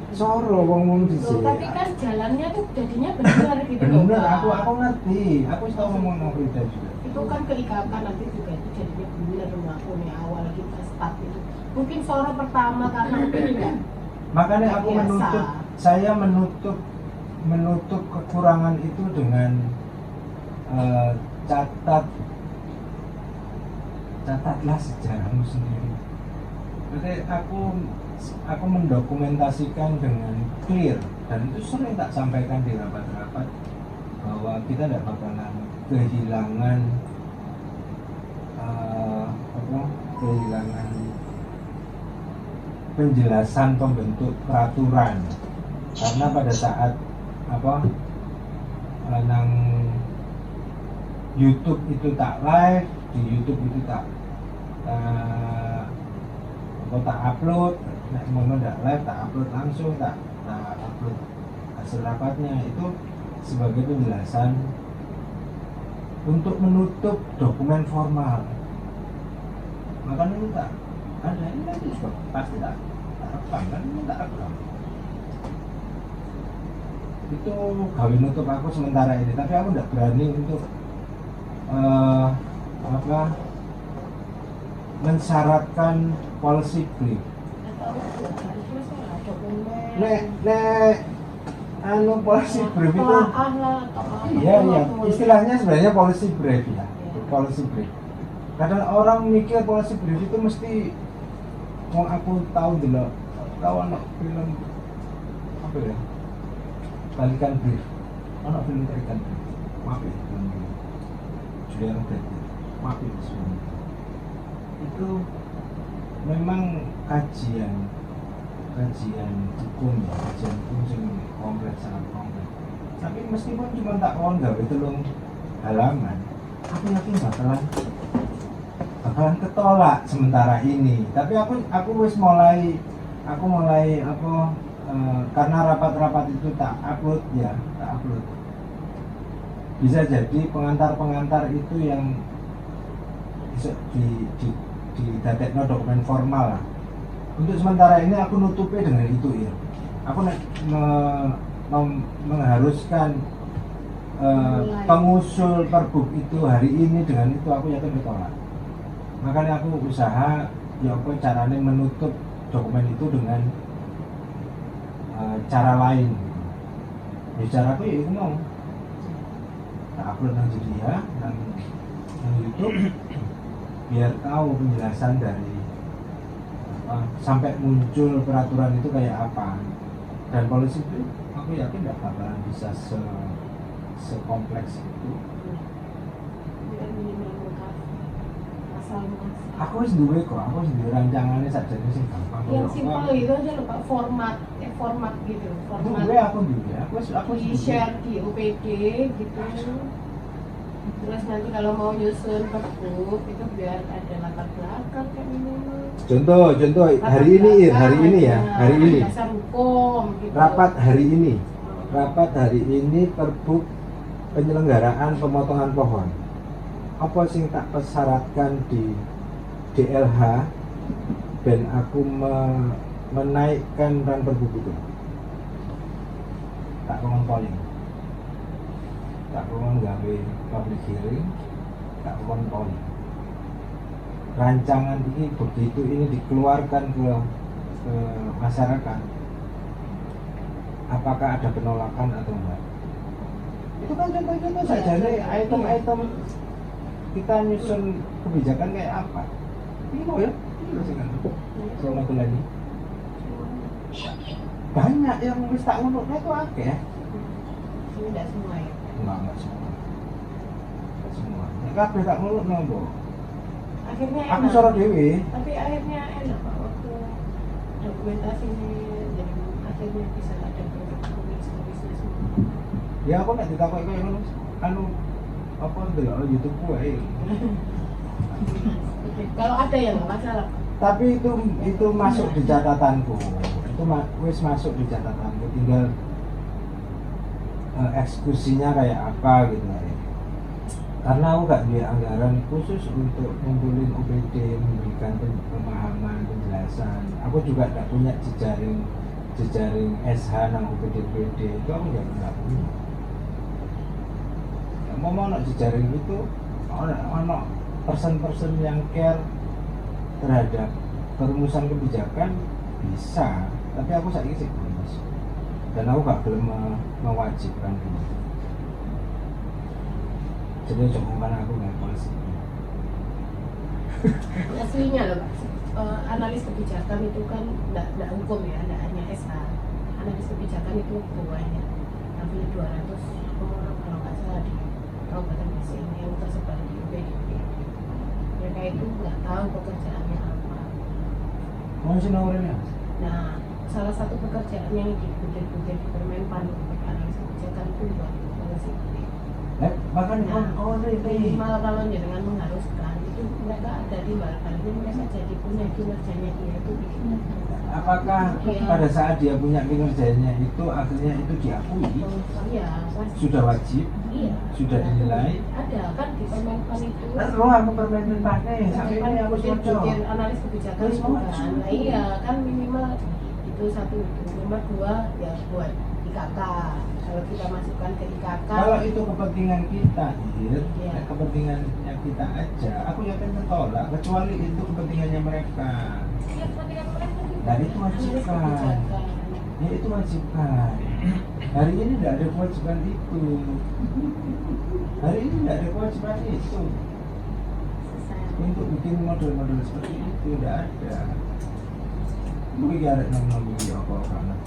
Soro wong di Loh, sini. tapi kan jalannya tuh jadinya benar gitu loh Bener, Pak. aku ngerti. Aku tahu ngomong sama Frida juga. Itu kan keikatan nanti juga itu jadinya benar waktunya awal kita start itu mungkin sore pertama karena mungkin enggak Makanya aku biasa. saya menutup kekurangan itu dengan catatlah sejarahmu sendiri. Jadi aku mendokumentasikan dengan clear dan itu sering tak sampaikan di rapat-rapat bahwa kita tidak bakalan kehilangan penjelasan pembentuk peraturan karena pada saat nang YouTube itu tak live, di YouTube itu tak upload, nek mau ndak live tak upload langsung, tak upload hasil rapatnya itu sebagai penjelasan untuk menutup dokumen formal. Makanya itu tak ada ini kan juga pasti tak rekam kan, ini tak rekam. Itu gawe nutup aku sementara ini, tapi aku tidak berani untuk mensyaratkan policy brief. atau harusnya salah dokumen Nek policy brief itu telaah lah atau apa. iya istilahnya sebenarnya policy brief ya, policy brief. Kadang orang mikir policy brief itu mesti mau aku tahu anak film apa ya, balikan brief, anak film balikan brief, maaf ya film Julian Bert, maaf ya sebenarnya itu itu memang kajian hukum ya, kajian hukum yang kompleks, sangat kompleks. Tapi meskipun cuma tak kon gawe telung halaman, aku yakin bakalan ketolak sementara ini. Tapi aku wis mulai apa karena rapat-rapat itu tak upload. Bisa jadi pengantar itu yang bisa di datekno dokumen formal lah. Untuk sementara ini aku nutupi dengan itu ya. Aku mengharuskan pengusul perbuk itu hari ini dengan itu aku yakin ditolak. Makanya aku usaha ya apa caranya menutup dokumen itu dengan cara lain. Ya caraku ya itu mau tak upload nang dia nang YouTube biar tahu penjelasan dari sampai muncul peraturan itu kayak apa. Dan polisi itu aku yakin tidak bakalan bisa sekompleks itu. Biar minimal lengkap asal muasal. Aku wis duwe rancangannya sajane sing gampang. Yang simpel itu aja loh Pak, format gitu, format Aku di share di OPD gitu. Terus nanti kalau mau nyusun perbuk itu biar ada latar belakang kayak minimal. Contoh hari ini Dasar hukum gitu. rapat hari ini perbuk penyelenggaraan pemotongan pohon. Apa sing tak persyaratkan di DLH ben aku menaikkan ran perbuk itu. Tak ngomong polling. Tak ngomong gawe public hearing, tak ngomong polling. Rancangan ini begitu ini dikeluarkan ke masyarakat, apakah ada penolakan atau enggak? Itu kan contoh-contoh saja nih, item-item kita nyusun kebijakan kayak apa? Ini mau ya? Ini sih kan? Selama bulan ini banyak yang wis tak ngomongnya itu akeh. Ini tidak semua ya. Enggak semua. Enggak semua. Ya kabeh tak ngomong nopo. Akhirnya Aku enak. soro dhewe. Tapi akhirnya enak Pak waktu dokumentasinya, jadi akhirnya bisa ada bisnis. Ya aku nek ditakoki koyo ngono anu apa ndelok YouTube wae. Kalau ada yang nggak masalah. Tapi itu masuk di catatanku. Itu wis masuk di catatanku, tinggal eksekusinya kayak apa gitu ya. Karena aku gak punya anggaran khusus untuk ngumpulin OPD, memberikan pemahaman, penjelasan. Aku juga gak punya jejaring SH nang OPD itu aku juga gak punya. Mau jejaring itu ono person-person yang care terhadap perumusan kebijakan bisa, tapi aku saiki sih belum masuk. Dan aku gak belum mewajibkan ini. Jadi cuma aku nggak polisi. Aslinya loh Pak, analis kebijakan itu kan tidak hukum ya, tidak hanya SH. Analis kebijakan itu banyak, hampir 200 orang kalau nggak salah di Kabupaten Gresik ini yang tersebar di UPD. Mereka itu nggak tahu pekerjaannya apa. Mau sih nomornya? Nah, salah satu pekerjaan yang dibutir-butir di Permenpan untuk analis kebijakan itu buat polisi. Bahkan ini Malah kalau dengan mengharuskan itu mereka ada di balapan ini mereka jadi punya kinerjanya dia itu bikin. apakah pada saat dia punya kinerjanya itu akhirnya itu diakui? Iya, pasti. Sudah wajib? Iya. Sudah dinilai? Ada kan di Permenpan itu. Aku permanen pakai sampai Kan ini aku butir analis kebijakan Terus itu kan. Nah, iya kan minimal itu satu itu. Nomor 2 ya buat IKK. Kalau kita masukkan ke IKK. Kalau itu kepentingan kita, Iya. kepentingannya kita aja, aku yakin tertolak. Kecuali itu kepentingannya mereka. Iya, kepentingan mereka juga. Nah, itu Analis wajibkan. kebijakan. Ya itu wajibkan. Hari ini tidak ada kewajiban itu. Hari ini tidak ada kewajiban itu. Untuk bikin model-model seperti itu tidak ada. Mungkin ada nama-nama apa banget.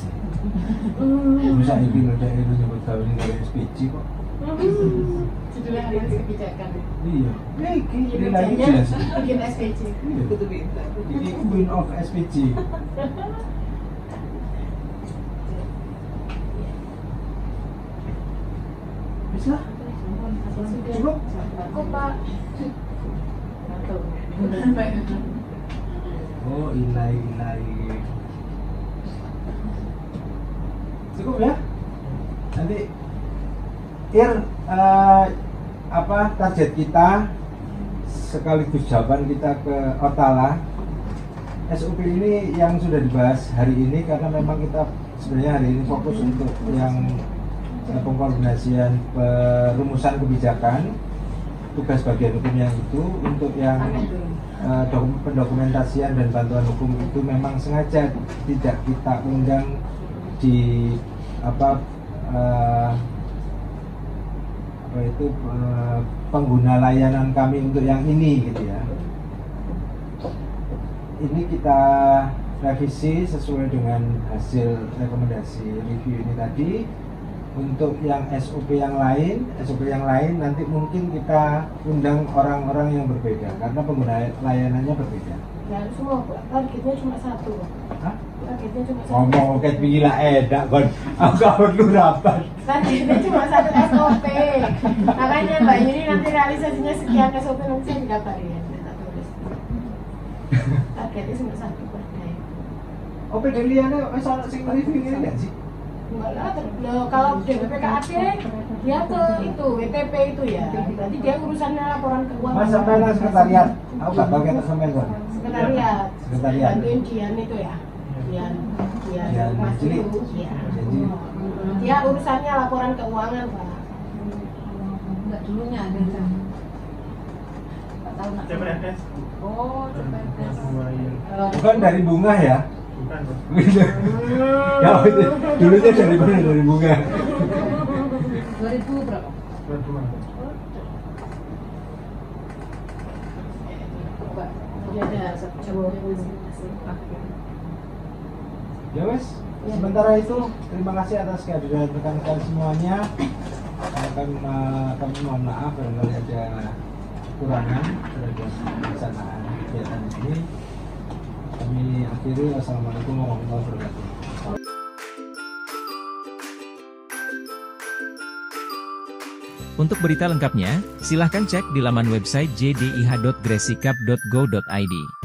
Bisa ini udah itu nyebut kawin dari SPG kok. Judulnya analis kebijakan. Iya. Iki Bikin nilai kerjanya, jelas. bikin SPJ. Iya. Ini Queen of SPG. Bisa? Cukup? Cukup Pak. Oh, ilai. Cukup ya? Nanti apa target kita sekaligus jawaban kita ke Otala. SOP ini yang sudah dibahas hari ini karena memang kita sebenarnya hari ini fokus untuk yang pengkoordinasian perumusan kebijakan, tugas bagian hukum yang itu. Untuk yang pendokumentasian dan bantuan hukum itu memang sengaja tidak kita undang di pengguna layanan kami untuk yang ini gitu ya. Ini kita revisi sesuai dengan hasil rekomendasi review ini tadi. Untuk yang SOP yang lain nanti mungkin kita undang orang-orang yang berbeda karena pengguna layanannya berbeda. Ya semua Pak, targetnya cuma satu Pak. Hah? Targetnya cuma satu. Ngomong kayak gila edak kon. Aku gak perlu rapat. Targetnya cuma satu SOP. Makanya Mbak Yuni nanti realisasinya sekian SOP nanti saya dikabarin ya. Tak tulis. Targetnya cuma satu Pak. OP deliane wis ana sing review ini enggak sih? Enggak lah, kalau DPPKAD dia ke itu WTP itu ya. Berarti dia urusannya laporan keuangan. Mas sampai nang sekretariat. Aku gak tahu kita sampai kan. Sekretariat. Sekretariat. Bantuin Dian itu ya. Dian Mas Jadi itu. Ya. Dia urusannya laporan keuangan Pak. Enggak dulunya ada kan. Enggak tahu nak. CPNS. Oh, CPNS. bukan dari bunga ya. Bukan, Bos. Ya itu dulunya dari mana? Dari bunga. 2000 berapa? Bantuan. Dia ada Ya wes. Sementara itu terima kasih atas kehadiran rekan-rekan semuanya. Kami mohon maaf barangkali ada kekurangan terhadap pelaksanaan kegiatan ini. Kami akhiri. Wassalamualaikum warahmatullahi wabarakatuh. Untuk berita lengkapnya, silahkan cek di laman website jdih.gresikap.go.id.